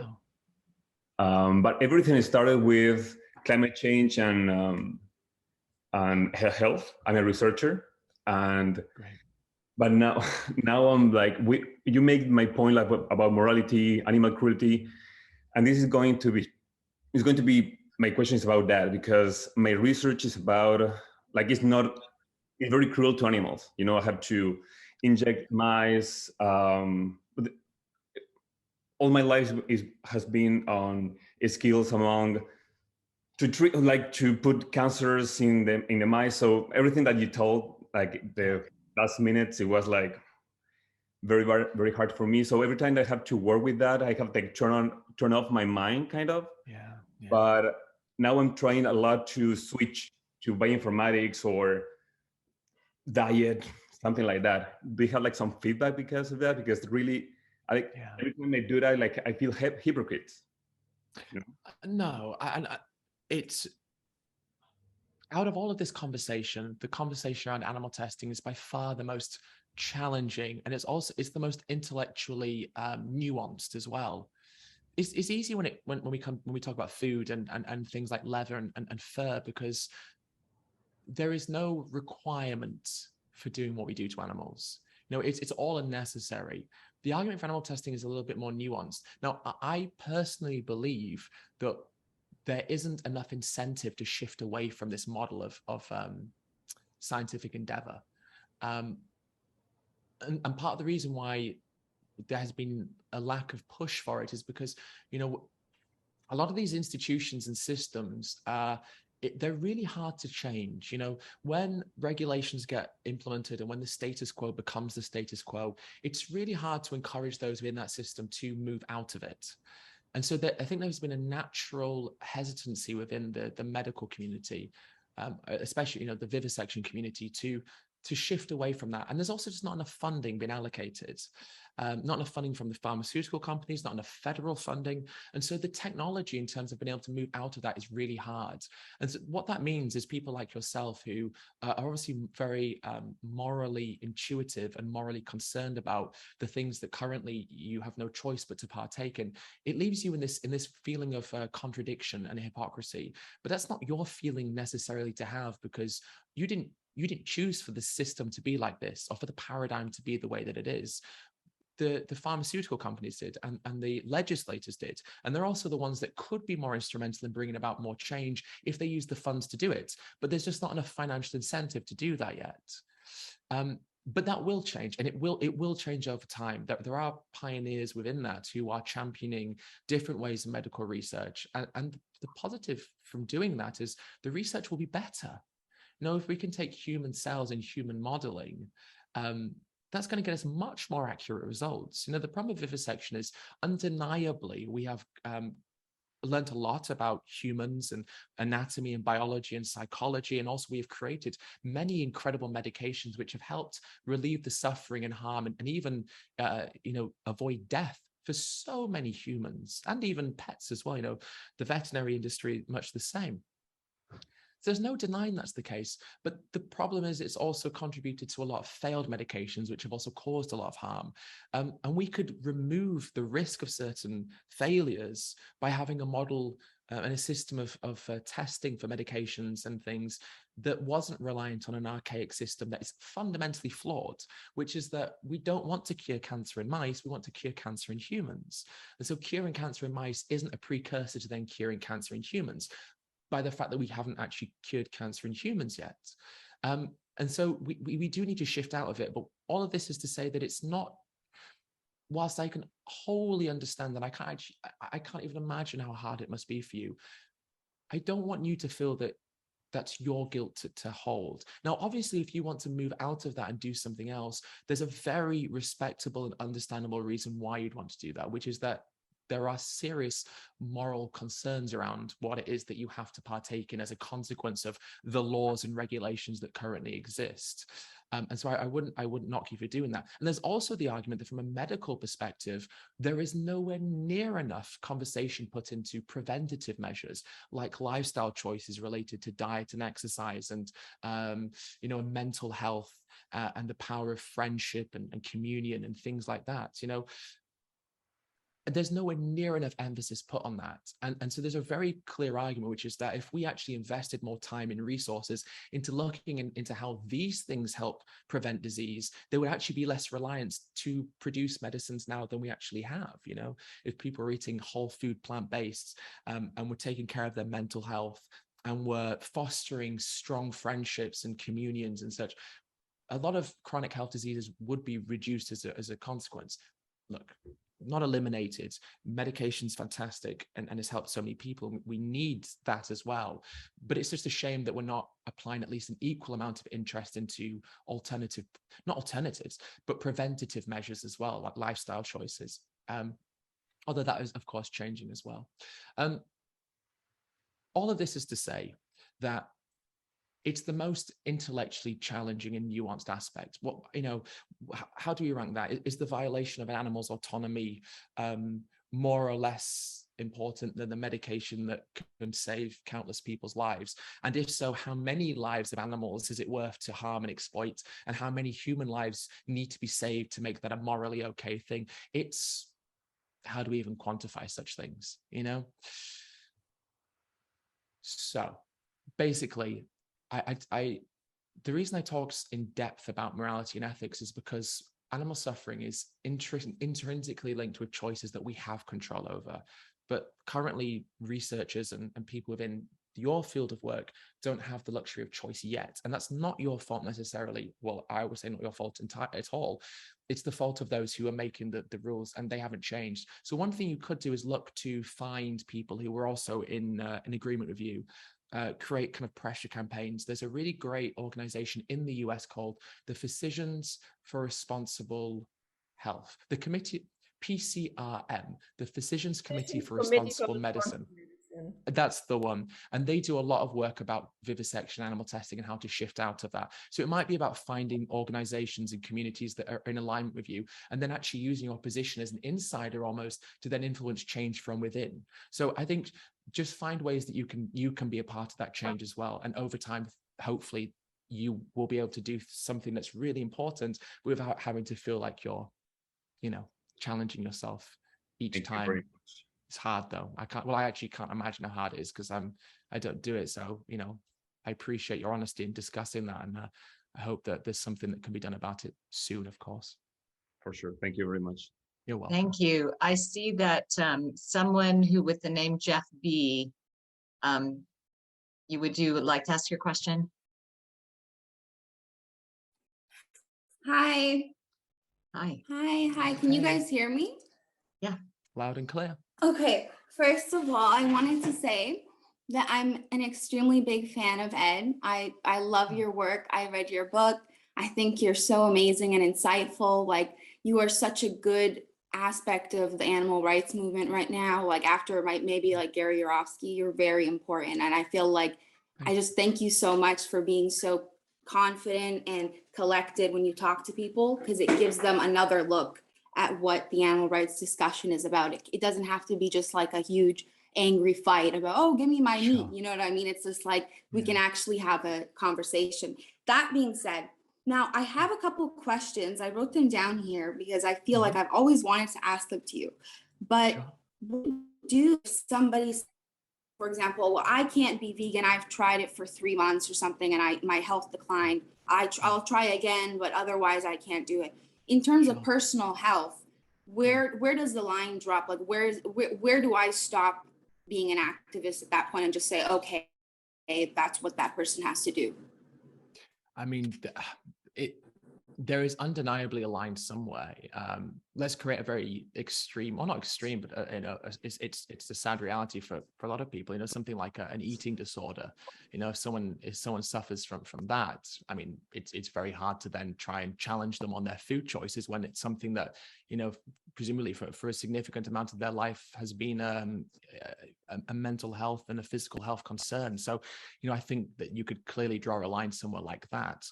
wow. But everything started with climate change and health. I'm a researcher, but now I'm like, you make my point like about morality, animal cruelty, and this is going to be my question is about that, because my research is about like it's very cruel to animals. I have to inject mice. All my life has been on skills among to treat, like to put cancers in the mice. So everything that you told, like the last minutes, it was like very, very, very hard for me. So every time I have to work with that, I have to turn off my mind, kind of. Yeah. But now I'm trying a lot to switch to bioinformatics or diet, something like that. Do you have like some feedback because of that? Because really, every time I do that, like I feel hypocrite. You know? No, it's out of all of this conversation, the conversation around animal testing is by far the most challenging, and it's the most intellectually nuanced as well. It's easy when we talk about food and things like leather and fur, because there is no requirement for doing what we do to animals. It's all unnecessary. The argument for animal testing is a little bit more nuanced. Now, I personally believe that there isn't enough incentive to shift away from this model of scientific endeavor. And part of the reason why there has been a lack of push for it is because, a lot of these institutions and systems, they're really hard to change. When regulations get implemented and when the status quo becomes the status quo, it's really hard to encourage those within that system to move out of it. And so I think there's been a natural hesitancy within the medical community, especially, the vivisection community, to shift away from that. And there's also just not enough funding being allocated. Not enough funding from the pharmaceutical companies, not enough federal funding. And so the technology in terms of being able to move out of that is really hard. And so what that means is people like yourself who are obviously very morally intuitive and morally concerned about the things that currently you have no choice but to partake in, it leaves you in this feeling of contradiction and hypocrisy. But that's not your feeling necessarily to have, because you didn't choose for the system to be like this, or for the paradigm to be the way that it is. The pharmaceutical companies did, and the legislators did. And they're also the ones that could be more instrumental in bringing about more change if they use the funds to do it. But there's just not enough financial incentive to do that yet. But that will change, and it will change over time. There are pioneers within that who are championing different ways of medical research. And the positive from doing that is the research will be better. If we can take human cells and human modeling, that's going to get us much more accurate results. The problem with vivisection is undeniably we have learned a lot about humans and anatomy and biology and psychology, and also we have created many incredible medications which have helped relieve the suffering and harm and even avoid death for so many humans and even pets as well. The veterinary industry, much the same. There's no denying that's the case, but the problem is it's also contributed to a lot of failed medications, which have also caused a lot of harm. And we could remove the risk of certain failures by having a model and a system of testing for medications and things that wasn't reliant on an archaic system that is fundamentally flawed, which is that we don't want to cure cancer in mice, we want to cure cancer in humans. And so curing cancer in mice isn't a precursor to then curing cancer in humans, by the fact that we haven't actually cured cancer in humans yet. And so we do need to shift out of it. But all of this is to say that it's not, whilst I can wholly understand that I can't even imagine how hard it must be for you, I don't want you to feel that that's your guilt to hold. Now, obviously, if you want to move out of that and do something else, there's a very respectable and understandable reason why you'd want to do that, which is that there are serious moral concerns around what it is that you have to partake in as a consequence of the laws and regulations that currently exist. And so I wouldn't knock you for doing that. And there's also the argument that from a medical perspective, there is nowhere near enough conversation put into preventative measures like lifestyle choices related to diet and exercise and, mental health and the power of friendship and communion and things like that. There's nowhere near enough emphasis put on that. And so there's a very clear argument, which is that if we actually invested more time and resources into looking into how these things help prevent disease, there would actually be less reliance to produce medicines now than we actually have. If people are eating whole food, plant-based, and we're taking care of their mental health, and we're fostering strong friendships and communions and such, a lot of chronic health diseases would be reduced as a consequence. Look, not eliminated. Medication's fantastic and has helped so many people. We need that as well. But it's just a shame that we're not applying at least an equal amount of interest into not alternatives, but preventative measures as well, like lifestyle choices. Although that is, of course, changing as well. all of this is to say that it's the most intellectually challenging and nuanced aspect. What, how do we rank that? Is the violation of an animal's autonomy more or less important than the medication that can save countless people's lives? And if so, how many lives of animals is it worth to harm and exploit? And how many human lives need to be saved to make that a morally okay thing? It's, how do we even quantify such things, So basically, the reason I talk in depth about morality and ethics is because animal suffering is intrinsically linked with choices that we have control over. But currently, researchers and people within your field of work don't have the luxury of choice yet. And that's not your fault necessarily. Well, I would say not your fault at all. It's the fault of those who are making the rules, and they haven't changed. So one thing you could do is look to find people who are also in agreement with you. Create kind of pressure campaigns. There's a really great organization in the US called the Physicians for Responsible Health, the committee, PCRM, the Physicians Committee for Responsible Medicine. That's the one. And they do a lot of work about vivisection, animal testing, and how to shift out of that. So it might be about finding organizations and communities that are in alignment with you, and then actually using your position as an insider almost to then influence change from within. So I think just find ways that you can be a part of that change as well. And over time, hopefully you will be able to do something that's really important without having to feel like you're, challenging yourself each time. It's hard though. I actually can't imagine how hard it is because I don't do it. So, I appreciate your honesty in discussing that. And I hope that there's something that can be done about it soon, of course. For sure. Thank you very much. You're welcome. Thank you. I see that someone who with the name Jeff B, would you like to ask your question? Hi. Hi. Hi. Can you guys hear me? Yeah. Loud and clear. Okay. First of all, I wanted to say that I'm an extremely big fan of Ed. I love your work. I read your book. I think you're so amazing and insightful. Like, you are such a good aspect of the animal rights movement right now. Like, after maybe like Gary Yourofsky, you're very important. And I feel like I just thank you so much for being so confident and collected when you talk to people, because it gives them another look at what the animal rights discussion is about. It doesn't have to be just like a huge angry fight about, oh, give me my meat. You know what I mean? It's just like we can actually have a conversation. That being said, now I have a couple questions. I wrote them down here because I feel like I've always wanted to ask them to you. But do somebody, for example, well, I can't be vegan. I've tried it for 3 months or something and my health declined. I'll try again, but otherwise I can't do it. In terms of personal health, where does the line drop? Like, where do I stop being an activist at that point and just say, okay, that's what that person has to do? I mean, there is undeniably a line somewhere. Let's create a very extreme, or not extreme, but it's a sad reality for a lot of people. Something like an eating disorder. If someone suffers from that, I mean, it's very hard to then try and challenge them on their food choices when it's something that presumably for a significant amount of their life has been a mental health and a physical health concern. So, I think that you could clearly draw a line somewhere like that.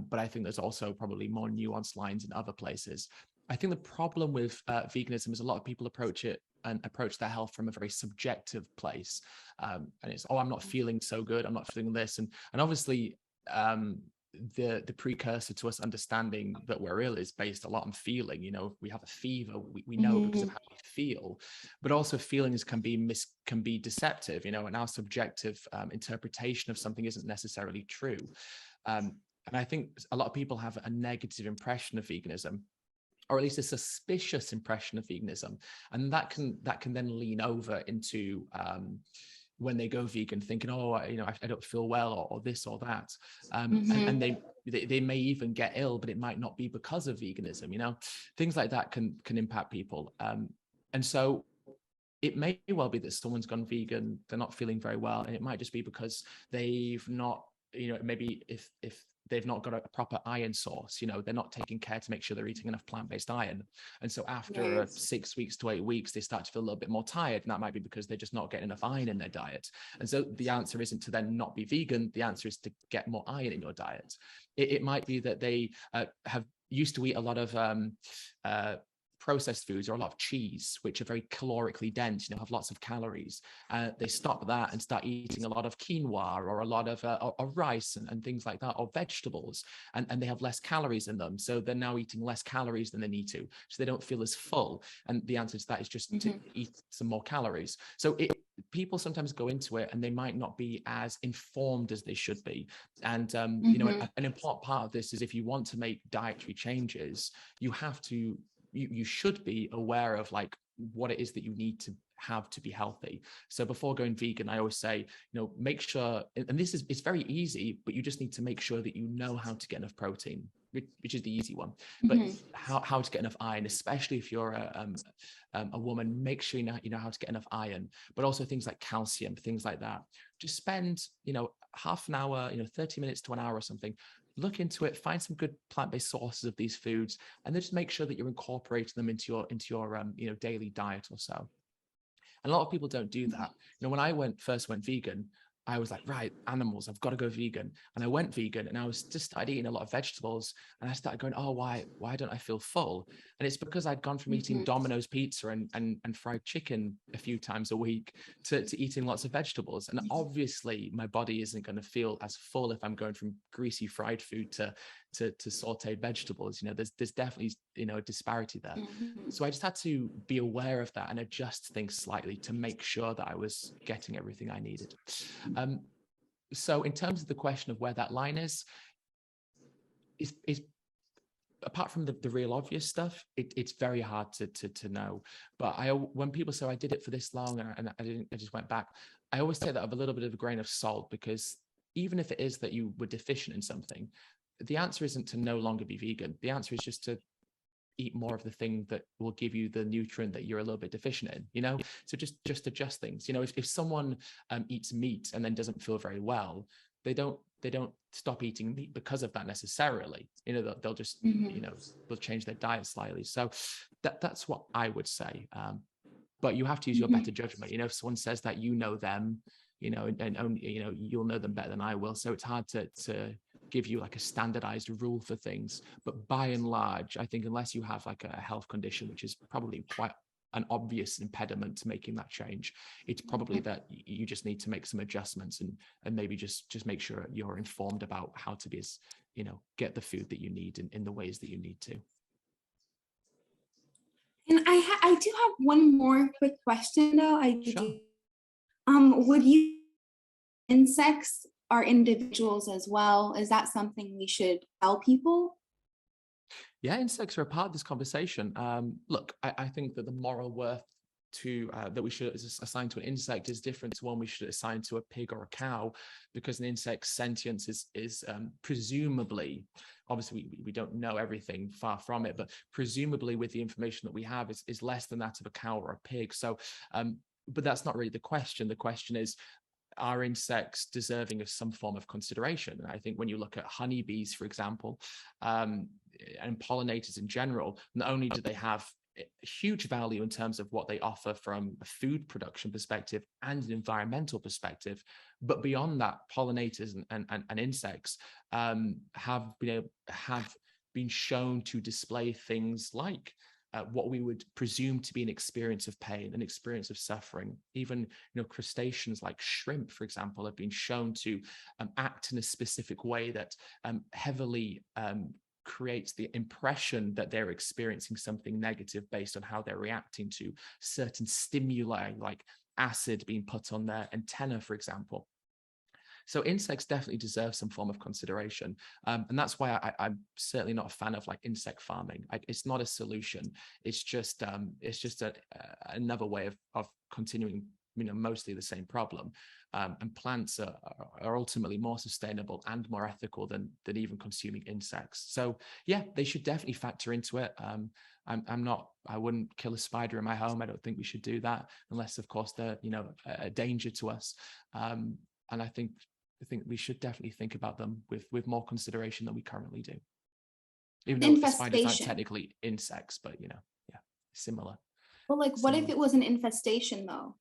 But I think there's also probably more nuanced lines in other places. I think the problem with veganism is a lot of people approach their health from a very subjective place. And it's, I'm not feeling so good, I'm not feeling this. And obviously, the precursor to us understanding that we're ill is based a lot on feeling. We have a fever, we know because of how we feel, but also feelings can be deceptive, and our subjective interpretation of something isn't necessarily true. And I think a lot of people have a negative impression of veganism, or at least a suspicious impression of veganism, and that can then lean over into when they go vegan, thinking, oh, I don't feel well, or this or that, and they may even get ill, but it might not be because of veganism. Things like that can impact people, and so it may well be that someone's gone vegan, they're not feeling very well, and it might just be because they've not, maybe if they've not got a proper iron source. You know, they're not taking care to make sure they're eating enough plant-based iron. And so after 6 weeks to 8 weeks, they start to feel a little bit more tired. And that might be because they're just not getting enough iron in their diet. And so the answer isn't to then not be vegan. The answer is to get more iron in your diet. It might be that they have used to eat a lot of processed foods or a lot of cheese, which are very calorically dense, have lots of calories. They stop that and start eating a lot of quinoa or a lot of or rice and things like that, or vegetables, and they have less calories in them. So they're now eating less calories than they need to, so they don't feel as full. And the answer to that is just to eat some more calories. So people sometimes go into it and they might not be as informed as they should be. And, an important part of this is, if you want to make dietary changes, you have to, you should be aware of like what it is that you need to have to be healthy. So before going vegan, I always say, make sure, and it's very easy, but you just need to make sure that you know how to get enough protein, which is the easy one. But how to get enough iron, especially if you're a woman, make sure you know how to get enough iron, but also things like calcium, things like that. Just spend, half an hour, 30 minutes to an hour or something. Look into it, find some good plant-based sources of these foods, and then just make sure that you're incorporating them into your daily diet or so. And a lot of people don't do that. When I first went vegan, I was like, right, animals, I've got to go vegan. And I went vegan and I was just started eating a lot of vegetables, and I started going, oh, why don't I feel full? And it's because I'd gone from eating Domino's pizza and fried chicken a few times a week to eating lots of vegetables. And obviously my body isn't going to feel as full if I'm going from greasy fried food to sauteed vegetables. There's definitely, a disparity there. So I just had to be aware of that and adjust things slightly to make sure that I was getting everything I needed. So in terms of the question of where that line is apart from the real obvious stuff, it's very hard to know. But when people say I did it for this long and I just went back, I always take that with a little bit of a grain of salt, because even if it is that you were deficient in something, the answer isn't to no longer be vegan. The answer is just to eat more of the thing that will give you the nutrient that you're a little bit deficient in, so just adjust things. If someone eats meat and then doesn't feel very well, they don't stop eating meat because of that necessarily. They'll just they'll change their diet slightly. So that's what I would say. But you have to use your better judgment. If someone says that, them, and only you'll know them better than I will. So it's hard to give you like a standardized rule for things. But by and large, I think unless you have like a health condition, which is probably quite an obvious impediment to making that change, it's probably that you just need to make some adjustments and maybe just make sure you're informed about how to be as, get the food that you need in the ways that you need to. And I do have one more quick question though. Sure. Would you, insects are individuals as well? Is that something we should tell people? Yeah, insects are a part of this conversation. Look, I think that the moral worth that we should assign to an insect is different to one we should assign to a pig or a cow, because an insect's sentience is presumably, obviously we don't know everything, far from it, but presumably with the information that we have is less than that of a cow or a pig. So, but that's not really the question. The question is, are insects deserving of some form of consideration? And I think when you look at honeybees, for example, and pollinators in general, not only do they have huge value in terms of what they offer from a food production perspective and an environmental perspective, but beyond that, pollinators and insects have been shown to display things like what we would presume to be an experience of pain, an experience of suffering. Even crustaceans like shrimp, for example, have been shown to act in a specific way that heavily creates the impression that they're experiencing something negative based on how they're reacting to certain stimuli, like acid being put on their antenna, for example. So insects definitely deserve some form of consideration. And that's why I'm certainly not a fan of like insect farming. It's not a solution. It's just another way of continuing, mostly the same problem. And plants are ultimately more sustainable and more ethical than even consuming insects. So yeah, they should definitely factor into it. I wouldn't kill a spider in my home. I don't think we should do that unless, of course, they're, a danger to us. And I think I think we should definitely think about them with more consideration than we currently do. Even though spiders aren't technically insects, but yeah, similar. Well, like, what if it was an infestation though?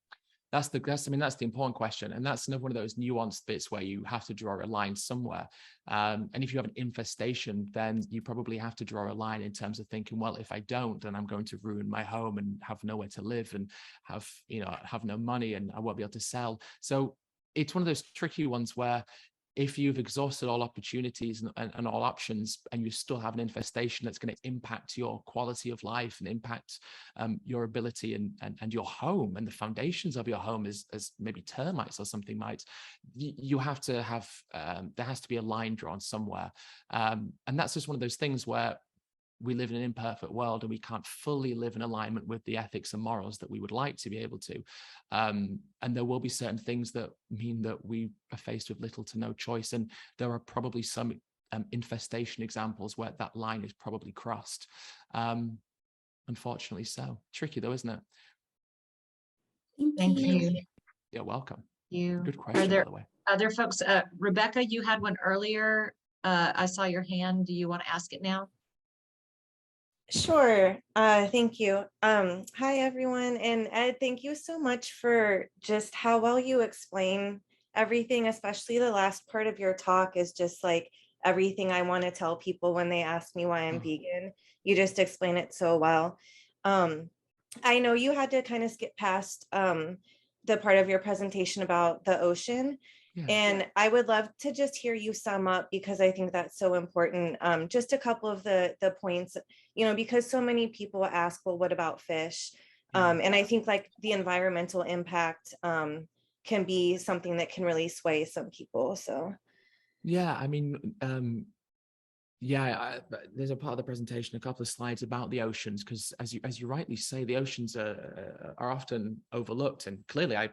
That's the important question. And that's another one of those nuanced bits where you have to draw a line somewhere. And if you have an infestation, then you probably have to draw a line in terms of thinking, well, if I don't, then I'm going to ruin my home and have nowhere to live and have no money and I won't be able to sell. So it's one of those tricky ones where if you've exhausted all opportunities and all options and you still have an infestation that's going to impact your quality of life and impact your ability and your home and the foundations of your home as maybe termites or something might, you have to have, there has to be a line drawn somewhere. And that's just one of those things where we live in an imperfect world and we can't fully live in alignment with the ethics and morals that we would like to be able to. And there will be certain things that mean that we are faced with little to no choice. And there are probably some infestation examples where that line is probably crossed. Unfortunately so. Tricky though, isn't it? Thank you. You're welcome. Good question, Are there by the way. other folks? Rebecca, you had one earlier. I saw your hand. Do you want to ask it now? Sure. Thank you. Hi, everyone. And Ed, thank you so much for just how well you explain everything, especially the last part of your talk is just like everything I want to tell people when they ask me why I'm vegan. You just explain it so well. I know you had to kind of skip past the part of your presentation about the ocean. Yeah. And I would love to just hear you sum up because I think that's so important. Just a couple of the points, because so many people ask, well, what about fish? And I think like the environmental impact can be something that can really sway some people. So. Yeah, I mean, there's a part of the presentation, a couple of slides about the oceans, because as you rightly say, the oceans are often overlooked, and clearly I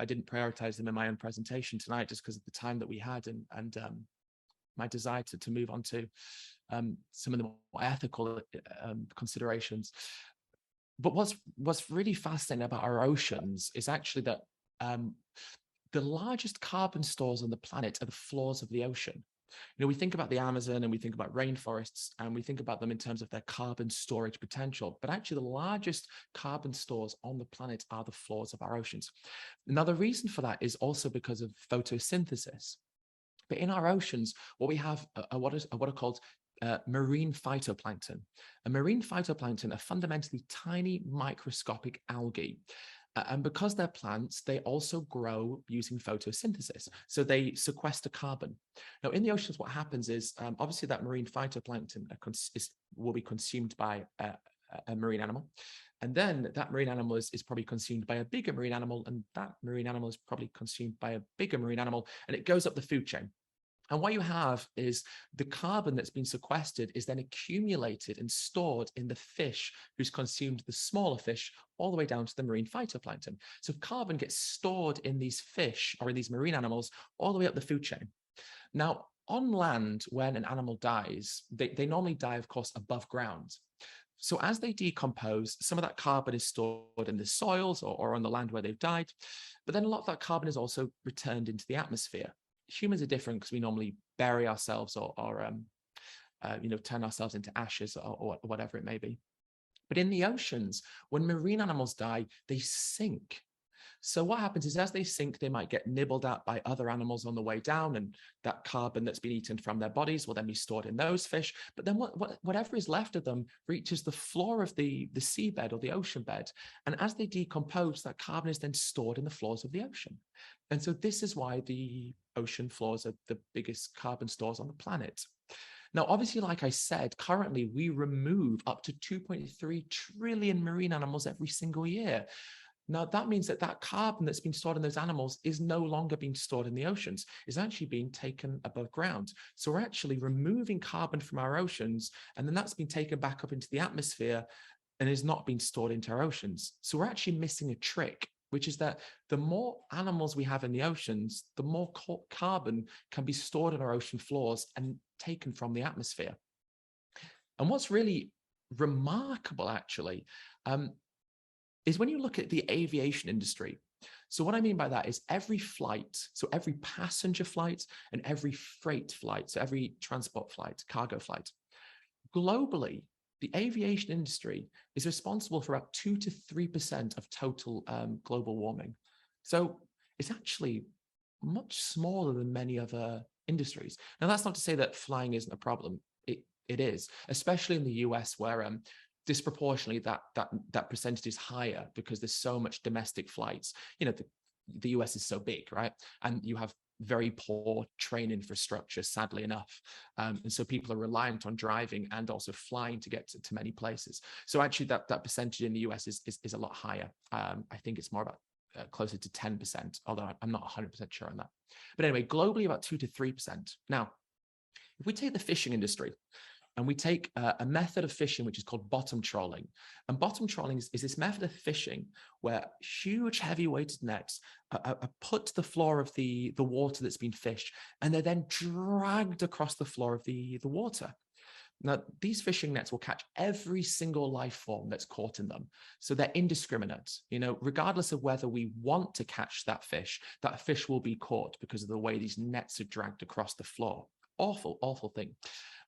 didn't prioritize them in my own presentation tonight just because of the time that we had and my desire to move on to some of the more ethical considerations. But what's really fascinating about our oceans is actually that the largest carbon stores on the planet are the floors of the ocean. We think about the Amazon and we think about rainforests and we think about them in terms of their carbon storage potential, but actually the largest carbon stores on the planet are the floors of our oceans. Now, the reason for that is also because of photosynthesis. But in our oceans, what we have are what are called marine phytoplankton. And marine phytoplankton are fundamentally tiny microscopic algae. And because they're plants, they also grow using photosynthesis. So they sequester carbon. Now, in the oceans, what happens is, obviously, that marine phytoplankton will be consumed by a marine animal. And then that marine animal is probably consumed by a bigger marine animal. And that marine animal is probably consumed by a bigger marine animal. And it goes up the food chain. And what you have is the carbon that's been sequestered is then accumulated and stored in the fish who's consumed the smaller fish all the way down to the marine phytoplankton. So carbon gets stored in these fish or in these marine animals all the way up the food chain. Now, on land, when an animal dies, they normally die, of course, above ground. So as they decompose, some of that carbon is stored in the soils or on the land where they've died. But then a lot of that carbon is also returned into the atmosphere. Humans are different because we normally bury ourselves or turn ourselves into ashes or whatever it may be. But in the oceans, when marine animals die, they sink. So what happens is as they sink, they might get nibbled at by other animals on the way down, and that carbon that's been eaten from their bodies will then be stored in those fish. But then whatever is left of them reaches the floor of the seabed or the ocean bed. And as they decompose, that carbon is then stored in the floors of the ocean. And so this is why the ocean floors are the biggest carbon stores on the planet. Now, obviously, like I said, currently we remove up to 2.3 trillion marine animals every single year. Now, that means that carbon that's been stored in those animals is no longer being stored in the oceans. It's actually being taken above ground. So we're actually removing carbon from our oceans, and then that's been taken back up into the atmosphere and is not being stored into our oceans. So we're actually missing a trick, which is that the more animals we have in the oceans, the more carbon can be stored in our ocean floors and taken from the atmosphere. And what's really remarkable, actually, is when you look at the aviation industry, So what I mean by that is every flight, so every passenger flight and every freight flight, so every transport flight, cargo flight, globally, the aviation industry is responsible for about 2 to 3% of total global warming. So it's actually much smaller than many other industries. Now, that's not to say that flying isn't a problem. It is, especially in the US, where disproportionately that percentage is higher because there's so much domestic flights. You know, the US is so big, right? And you have very poor train infrastructure, sadly enough. And so people are reliant on driving and also flying to get to many places. So actually that percentage in the US is a lot higher. I think it's more about closer to 10%, although I'm not 100% sure on that. But anyway, globally about 2 to 3%. Now, if we take the fishing industry, and we take a method of fishing which is called bottom trawling. And bottom trawling is this method of fishing where huge heavy-weighted nets are put to the floor of the water that's been fished, and they're then dragged across the floor of the water. Now, these fishing nets will catch every single life form that's caught in them. So they're indiscriminate. You know, regardless of whether we want to catch that fish will be caught because of the way these nets are dragged across the floor. Awful, awful thing.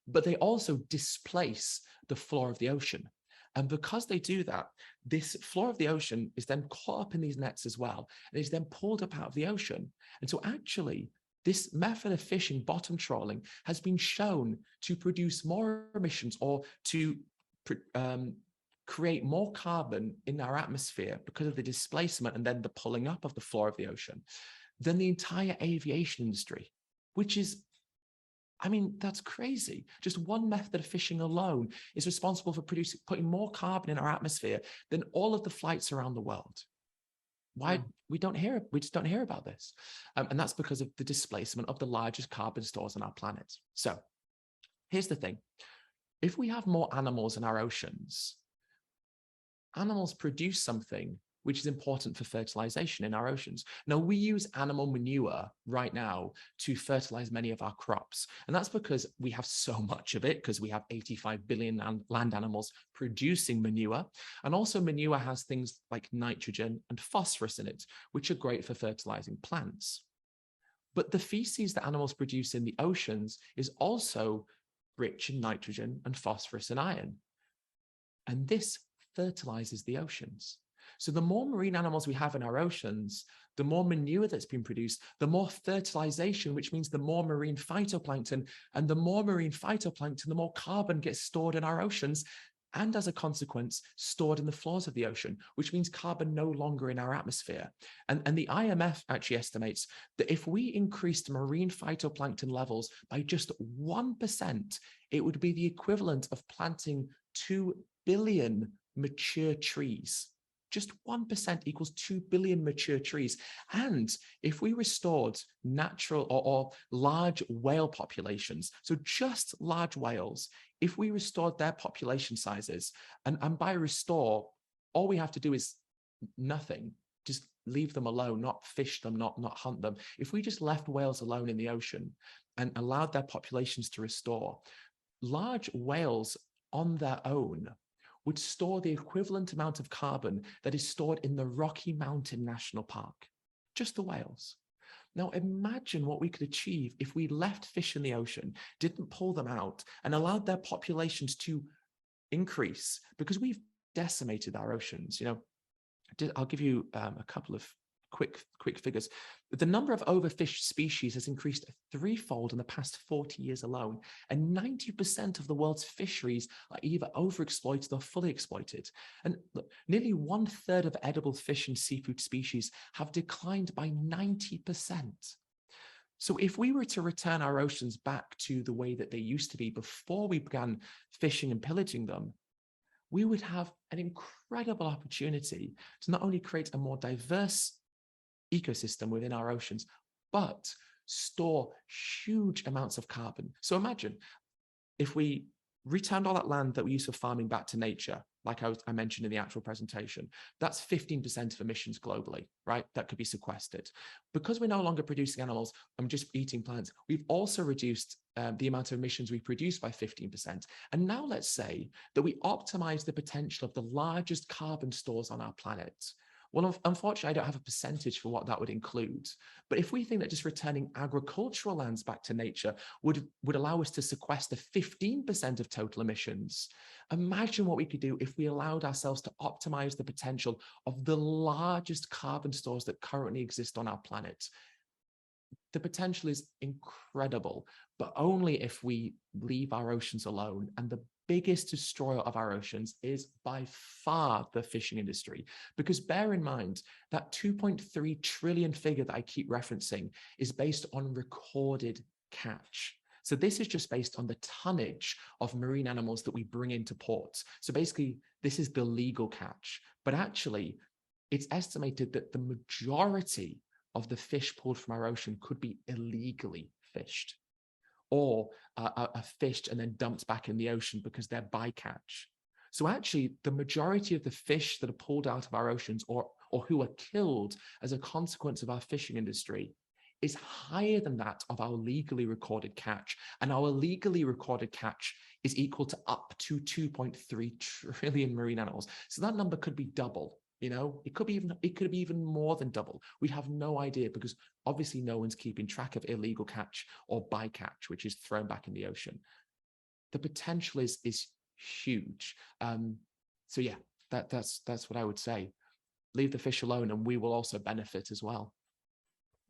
But they also displace the floor of the ocean. And because they do that, this floor of the ocean is then caught up in these nets as well, and is then pulled up out of the ocean. And so actually, this method of fishing, bottom trawling, has been shown to produce more emissions or to create more carbon in our atmosphere because of the displacement and then the pulling up of the floor of the ocean than the entire aviation industry, which is, I mean, that's crazy. Just one method of fishing alone is responsible for putting more carbon in our atmosphere than all of the flights around the world. Why? We just don't hear about this. And that's because of the displacement of the largest carbon stores on our planet. So here's the thing. If we have more animals in our oceans, animals produce something which is important for fertilization in our oceans. Now, we use animal manure right now to fertilize many of our crops. And that's because we have so much of it, because we have 85 billion land animals producing manure. And also manure has things like nitrogen and phosphorus in it, which are great for fertilizing plants. But the feces that animals produce in the oceans is also rich in nitrogen and phosphorus and iron. And this fertilizes the oceans. So the more marine animals we have in our oceans, the more manure that's been produced, the more fertilization, which means the more marine phytoplankton, and the more marine phytoplankton, the more carbon gets stored in our oceans, and as a consequence, stored in the floors of the ocean, which means carbon no longer in our atmosphere. And the IMF actually estimates that if we increased marine phytoplankton levels by just 1%, it would be the equivalent of planting 2 billion mature trees. Just 1% equals 2 billion mature trees. And if we restored natural or large whale populations, so just large whales, if we restored their population sizes, and by restore, all we have to do is nothing, just leave them alone, not fish them, not hunt them. If we just left whales alone in the ocean and allowed their populations to restore, large whales on their own would store the equivalent amount of carbon that is stored in the Rocky Mountain National Park, just the whales. Now imagine what we could achieve if we left fish in the ocean, didn't pull them out, and allowed their populations to increase, because we've decimated our oceans. You know, I'll give you a couple of quick figures. The number of overfished species has increased threefold in the past 40 years alone, and 90% of the world's fisheries are either overexploited or fully exploited. And look, nearly 1/3 of edible fish and seafood species have declined by 90%. So if we were to return our oceans back to the way that they used to be before we began fishing and pillaging them, we would have an incredible opportunity to not only create a more diverse ecosystem within our oceans, but store huge amounts of carbon. So imagine if we returned all that land that we use for farming back to nature, like I mentioned in the actual presentation, that's 15% of emissions globally, right? That could be sequestered. Because we're no longer producing animals and just eating plants, we've also reduced the amount of emissions we produce by 15%. And now let's say that we optimize the potential of the largest carbon stores on our planet. Well, unfortunately, I don't have a percentage for what that would include. But if we think that just returning agricultural lands back to nature would allow us to sequester 15% of total emissions, imagine what we could do if we allowed ourselves to optimize the potential of the largest carbon stores that currently exist on our planet. The potential is incredible, but only if we leave our oceans alone. And the biggest destroyer of our oceans is by far the fishing industry. Because bear in mind that 2.3 trillion figure that I keep referencing is based on recorded catch. So this is just based on the tonnage of marine animals that we bring into ports. So basically, this is the legal catch. But actually, it's estimated that the majority of the fish pulled from our ocean could be illegally fished, or are fished and then dumped back in the ocean because they're bycatch. So actually, the majority of the fish that are pulled out of our oceans or who are killed as a consequence of our fishing industry is higher than that of our legally recorded catch. And our legally recorded catch is equal to up to 2.3 trillion marine animals. So that number could be double. You know, it could be even more than double. We have no idea, because obviously no one's keeping track of illegal catch or bycatch, which is thrown back in the ocean. The potential is huge. So yeah, that's what I would say. Leave the fish alone, and we will also benefit as well.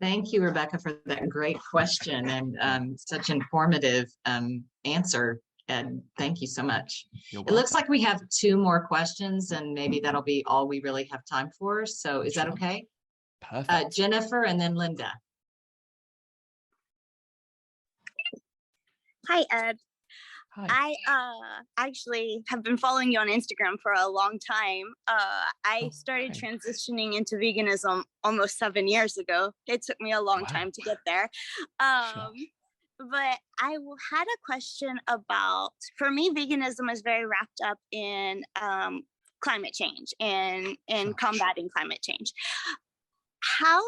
Thank you, Rebecca, for that great question and such informative answer. And thank you so much. It looks like we have 2 more questions, and maybe that'll be all we really have time for. So is that okay? Perfect. Jennifer and then Linda. Hi, Ed. Hi. I actually have been following you on Instagram for a long time. I started transitioning into veganism almost 7 years ago. It took me a long time to get there. Sure. But I had a question about, for me, veganism is very wrapped up in climate change and combating climate change. How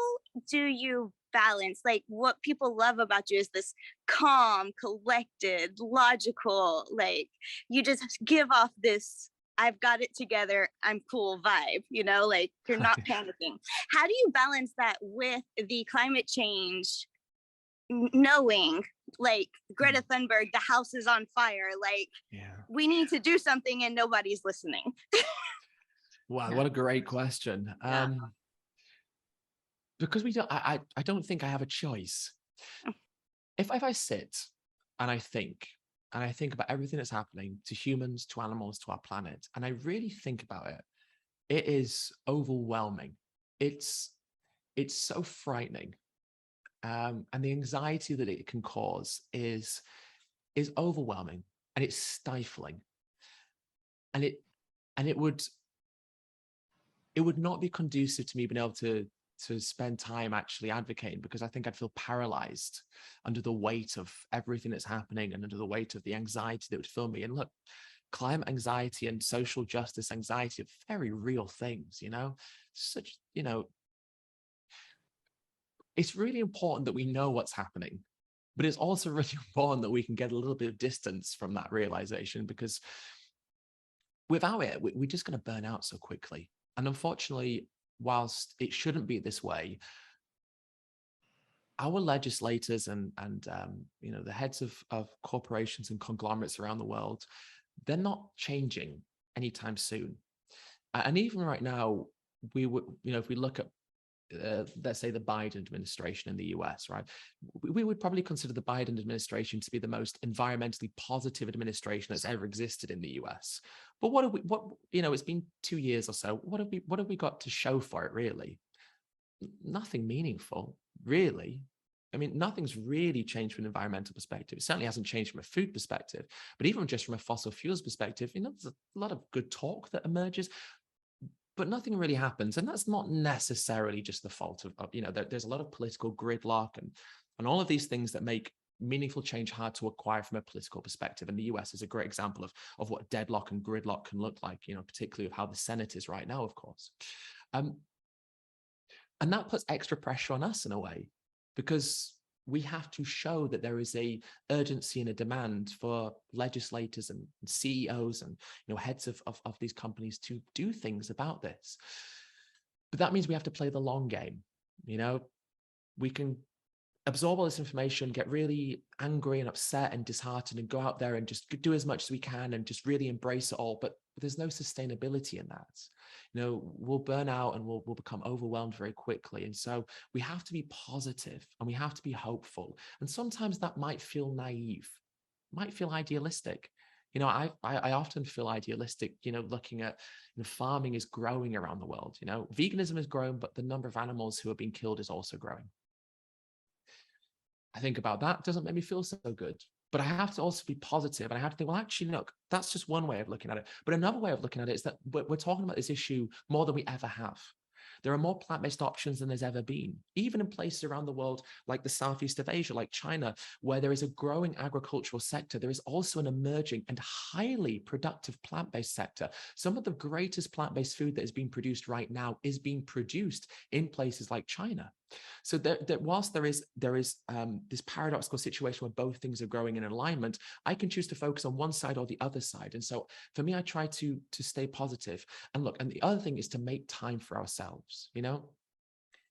do you balance, like, what people love about you is this calm, collected, logical, like, you just give off this I've got it together, I'm cool vibe, you know, like, you're not panicking. How do you balance that with the climate change, knowing, like, Greta Thunberg, the house is on fire, like, we need to do something and nobody's listening? Wow, what a great question. Because I don't think I have a choice. If I sit and I think about everything that's happening to humans, to animals, to our planet, and I really think about it, it is overwhelming. It's so frightening. And the anxiety that it can cause is overwhelming, and it's stifling. And it would not be conducive to me being able to spend time actually advocating, because I think I'd feel paralyzed under the weight of everything that's happening and under the weight of the anxiety that would fill me. And look, climate anxiety and social justice anxiety are very real things, you know, it's really important that we know what's happening, but it's also really important that we can get a little bit of distance from that realization, because without it, we're just going to burn out so quickly. And unfortunately, whilst it shouldn't be this way, our legislators and you know, the heads of corporations and conglomerates around the world, they're not changing anytime soon. And even right now, we would, you know, if we look at let's say the Biden administration in the US, right? We would probably consider the Biden administration to be the most environmentally positive administration that's ever existed in the US. But you know, it's been 2 years or so. What have we got to show for it, really? Nothing meaningful, really. I mean, nothing's really changed from an environmental perspective. It certainly hasn't changed from a food perspective, but even just from a fossil fuels perspective, you know, there's a lot of good talk that emerges, but nothing really happens. And that's not necessarily just the fault of you know, there's a lot of political gridlock and all of these things that make meaningful change hard to acquire from a political perspective. And the US is a great example of what deadlock and gridlock can look like, you know, particularly of how the Senate is right now, of course. And that puts extra pressure on us in a way, because we have to show that there is a urgency and a demand for legislators and CEOs and, you know, heads of these companies to do things about this. But that means we have to play the long game. You know, we can absorb all this information, get really angry and upset and disheartened and go out there and just do as much as we can and just really embrace it all. But there's no sustainability in that. You know, we'll burn out and we'll become overwhelmed very quickly. And so we have to be positive and we have to be hopeful. And sometimes that might feel naive, might feel idealistic. You know, I often feel idealistic, you know, looking at, you know, farming is growing around the world. You know, veganism is growing, but the number of animals who are being killed is also growing. I think about that, doesn't make me feel so good. But I have to also be positive, and I have to think, well, actually, look, that's just one way of looking at it. But another way of looking at it is that we're talking about this issue more than we ever have. There are more plant-based options than there's ever been, even in places around the world like the Southeast of Asia, like China, where there is a growing agricultural sector. There is also an emerging and highly productive plant-based sector. Some of the greatest plant-based food that is being produced right now is being produced in places like China. So whilst there is this paradoxical situation where both things are growing in alignment, I can choose to focus on one side or the other side. And so for me, I try to stay positive. And look, and the other thing is to make time for ourselves. You know,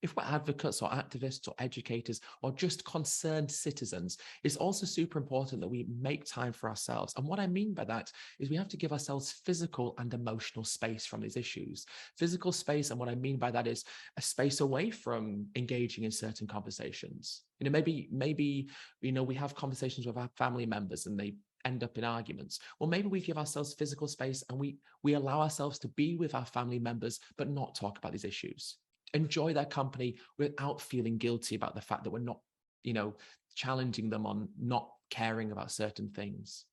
if we're advocates or activists or educators or just concerned citizens, it's also super important that we make time for ourselves. And what I mean by that is we have to give ourselves physical and emotional space from these issues. Physical space, and what I mean by that is a space away from engaging in certain conversations. You know, maybe, you know, we have conversations with our family members and they end up in arguments. Well, maybe we give ourselves physical space and we allow ourselves to be with our family members, but not talk about these issues. Enjoy their company without feeling guilty about the fact that we're not, you know, challenging them on not caring about certain things.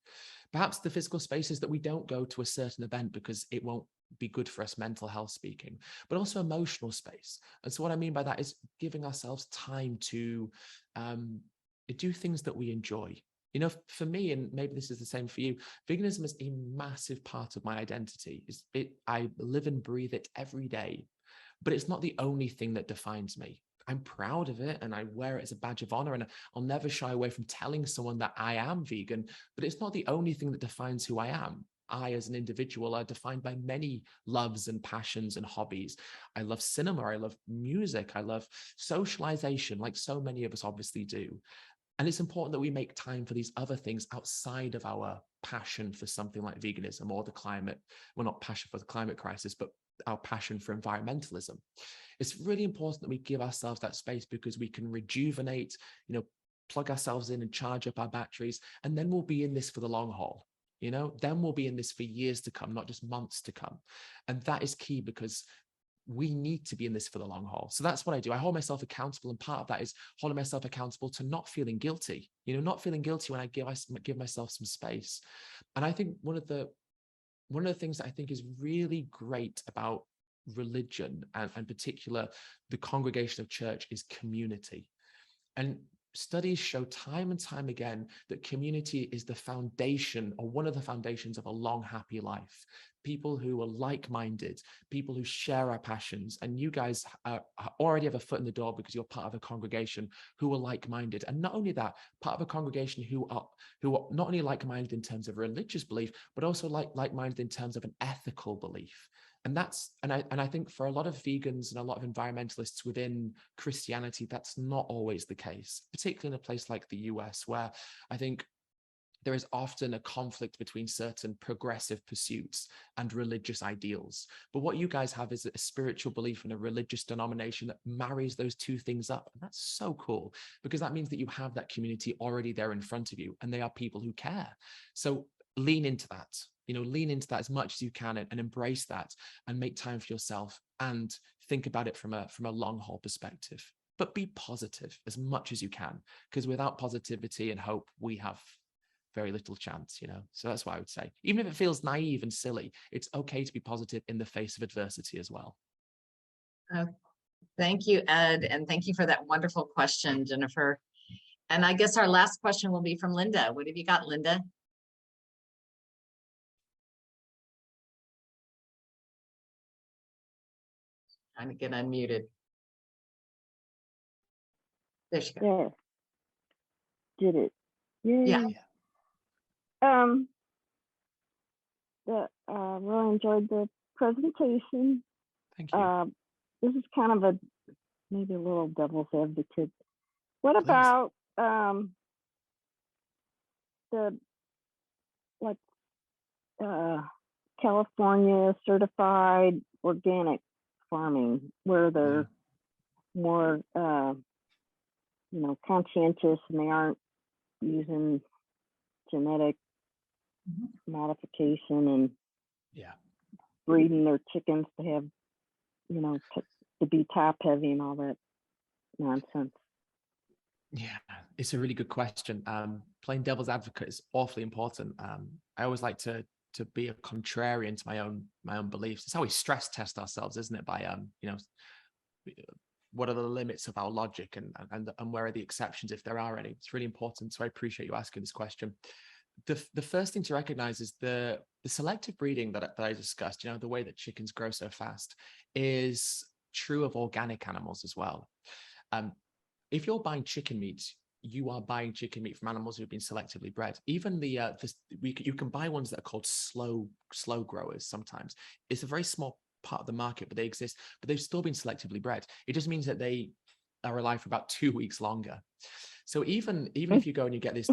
Perhaps the physical space is that we don't go to a certain event because it won't be good for us, mental health speaking, but also emotional space. And so what I mean by that is giving ourselves time to do things that we enjoy. You know, for me, and maybe this is the same for you, veganism is a massive part of my identity. I live and breathe it every day. But it's not the only thing that defines me. I'm proud of it and I wear it as a badge of honor, and I'll never shy away from telling someone that I am vegan, but it's not the only thing that defines who I am. I, as an individual, are defined by many loves and passions and hobbies. I love cinema, I love music, I love socialization, like so many of us obviously do. And it's important that we make time for these other things outside of our passion for something like veganism or the climate, well, not passion for the climate crisis, but our passion for environmentalism. It's really important that we give ourselves that space because we can rejuvenate, you know, plug ourselves in and charge up our batteries, and then we'll be in this for the long haul. You know, then we'll be in this for years to come, not just months to come. And that is key because we need to be in this for the long haul. So that's what I do. I hold myself accountable, and part of that is holding myself accountable to not feeling guilty, you know, not feeling guilty when I give myself some space. And I think one of the things that I think is really great about religion, and in particular the congregation of church, is community. And studies show time and time again that community is the foundation, or one of the foundations, of a long, happy life. People who are like-minded, people who share our passions, and you guys already have a foot in the door because you're part of a congregation who are like-minded. And not only that, part of a congregation who are not only like-minded in terms of religious belief, but also like-minded in terms of an ethical belief. And I think for a lot of vegans and a lot of environmentalists within Christianity, that's not always the case, particularly in a place like the US, where I think there is often a conflict between certain progressive pursuits and religious ideals. But what you guys have is a spiritual belief in a religious denomination that marries those two things up. And that's so cool, because that means that you have that community already there in front of you, and they are people who care. So lean into that. You know, lean into that as much as you can, and embrace that, and make time for yourself, and think about it from a long haul perspective. But be positive as much as you can, because without positivity and hope, we have very little chance, you know. So that's what I would say. Even if it feels naive and silly, it's okay to be positive in the face of adversity as well. Thank you, Ed, and thank you for that wonderful question, Jennifer. And I guess our last question will be from Linda. What have you got, Linda? Trying to get unmuted. There she goes. Yeah. Did it. Yay. Yeah. Really enjoyed the presentation. Thank you. this is kind of a maybe a little devil's advocate. What Please. about the like California certified organic farming, where they're more conscientious and they aren't using genetic modification and breeding their chickens to have to be top heavy and all that nonsense? Yeah, it's a really good question. Playing devil's advocate is awfully important. I always like to be a contrarian to my own beliefs. It's how we stress test ourselves, isn't it? By what are the limits of our logic and where are the exceptions if there are any? It's really important. So I appreciate you asking this question. The first thing to recognize is the selective breeding that I discussed. The way that chickens grow so fast is true of organic animals as well. If you're buying chicken meat, you are buying chicken meat from animals who've been selectively bred. Even you can buy ones that are called slow growers sometimes. It's a very small part of the market, but they exist, but they've still been selectively bred. It just means that they are alive for about 2 weeks longer. So even if you go and you get this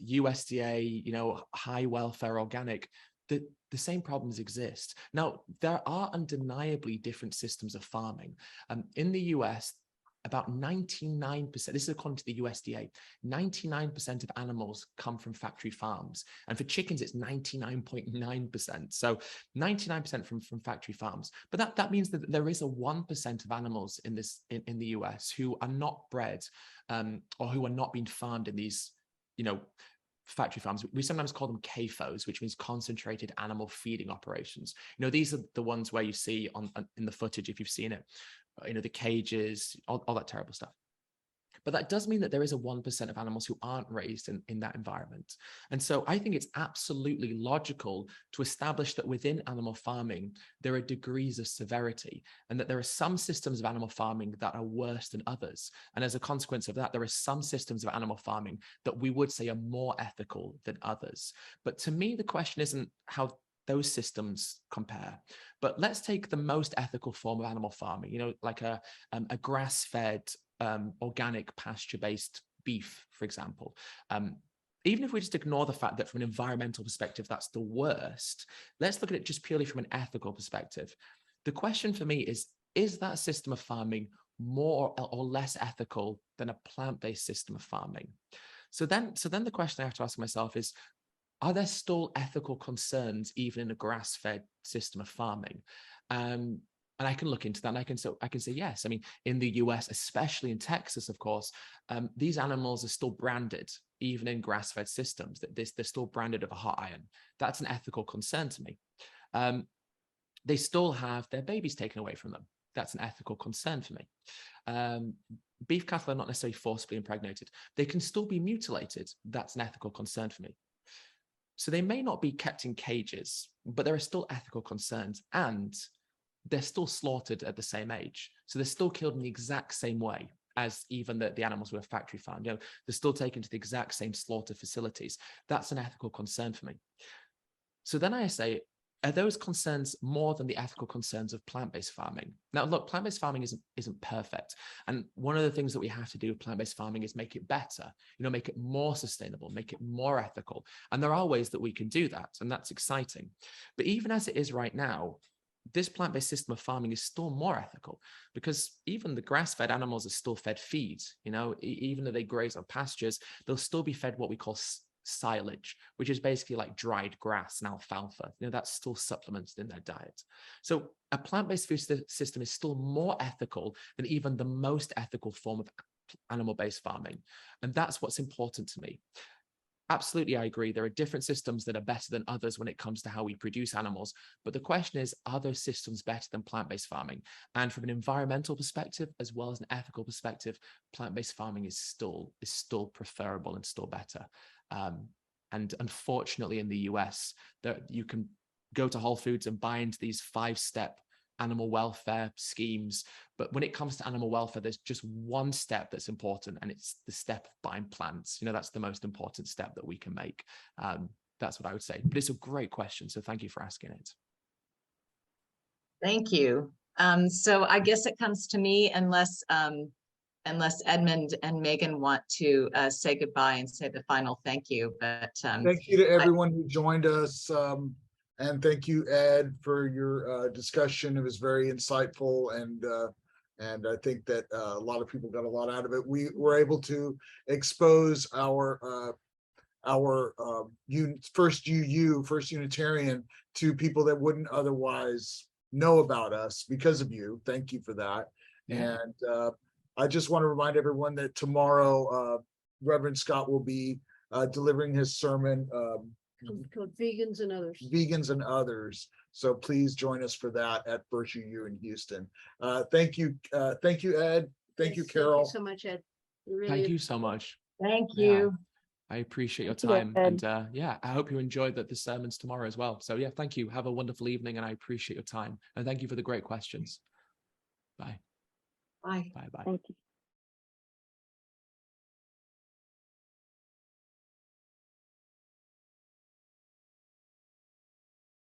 USDA, high welfare organic, the same problems exist. Now, there are undeniably different systems of farming. In the US, about 99%, this is according to the USDA, 99% of animals come from factory farms. And for chickens, it's 99.9%. So 99% from factory farms. But that means that there is a 1% of animals in the US who are not bred or who are not being farmed in these, factory farms. We sometimes call them CAFOs, which means concentrated animal feeding operations. These are the ones where you see in the footage, if you've seen it, the cages, all that terrible stuff. But that does mean that there is a 1% of animals who aren't raised in that environment. And so I think it's absolutely logical to establish that within animal farming, there are degrees of severity, and that there are some systems of animal farming that are worse than others. And as a consequence of that, there are some systems of animal farming that we would say are more ethical than others. But to me, the question isn't how those systems compare. But let's take the most ethical form of animal farming, like a grass-fed, organic pasture-based beef, for example. Even if we just ignore the fact that from an environmental perspective, that's the worst, let's look at it just purely from an ethical perspective. The question for me is that system of farming more or less ethical than a plant-based system of farming? So then the question I have to ask myself is, are there still ethical concerns even in a grass-fed system of farming? And I can look into that, and I can say yes. I mean, in the US, especially in Texas, of course, these animals are still branded, even in grass-fed systems. They're still branded of a hot iron. That's an ethical concern to me. They still have their babies taken away from them. That's an ethical concern for me. Beef cattle are not necessarily forcibly impregnated. They can still be mutilated. That's an ethical concern for me. So they may not be kept in cages, but there are still ethical concerns, and they're still slaughtered at the same age. So they're still killed in the exact same way as even the animals were factory farmed. They're still taken to the exact same slaughter facilities. That's an ethical concern for me. So then I say, are those concerns more than the ethical concerns of plant-based farming? Now, look, plant-based farming isn't perfect. And one of the things that we have to do with plant-based farming is make it better, make it more sustainable, make it more ethical. And there are ways that we can do that, and that's exciting. But even as it is right now, this plant-based system of farming is still more ethical, because even the grass-fed animals are still fed feed. Even though they graze on pastures, they'll still be fed what we call silage, which is basically like dried grass and alfalfa. That's still supplemented in their diet. So a plant-based food system is still more ethical than even the most ethical form of animal-based farming. And that's what's important to me. Absolutely, I agree. There are different systems that are better than others when it comes to how we produce animals. But the question is, are those systems better than plant-based farming? And from an environmental perspective, as well as an ethical perspective, plant-based farming is still preferable and still better. And unfortunately, in the US, you can go to Whole Foods and buy into these 5-step animal welfare schemes. But when it comes to animal welfare, there's just one step that's important, and it's the step of buying plants. That's the most important step that we can make. That's what I would say. But it's a great question, so thank you for asking it. Thank you. So I guess it comes to me unless Edmund and Megan want to say goodbye and say the final thank you. But thank you to everyone who joined us. And thank you, Ed, for your discussion. It was very insightful, and I think that a lot of people got a lot out of it. We were able to expose our First Unitarian to people that wouldn't otherwise know about us because of you. Thank you for that. Yeah. And I just want to remind everyone that tomorrow Reverend Scott will be delivering his sermon, Called Vegans and Others. Vegans and Others. So please join us for that at FIRSTUU in Houston. Thank you, Ed. Thank you, Carol. Thank you so much, Ed. Thank you so much. Thank you. I appreciate your Thank you, time. Ed. And yeah, I hope you enjoyed the sermons tomorrow as well. So yeah, thank you. Have a wonderful evening, and I appreciate your time. And thank you for the great questions. Bye. Bye. Bye. Bye. Thank you.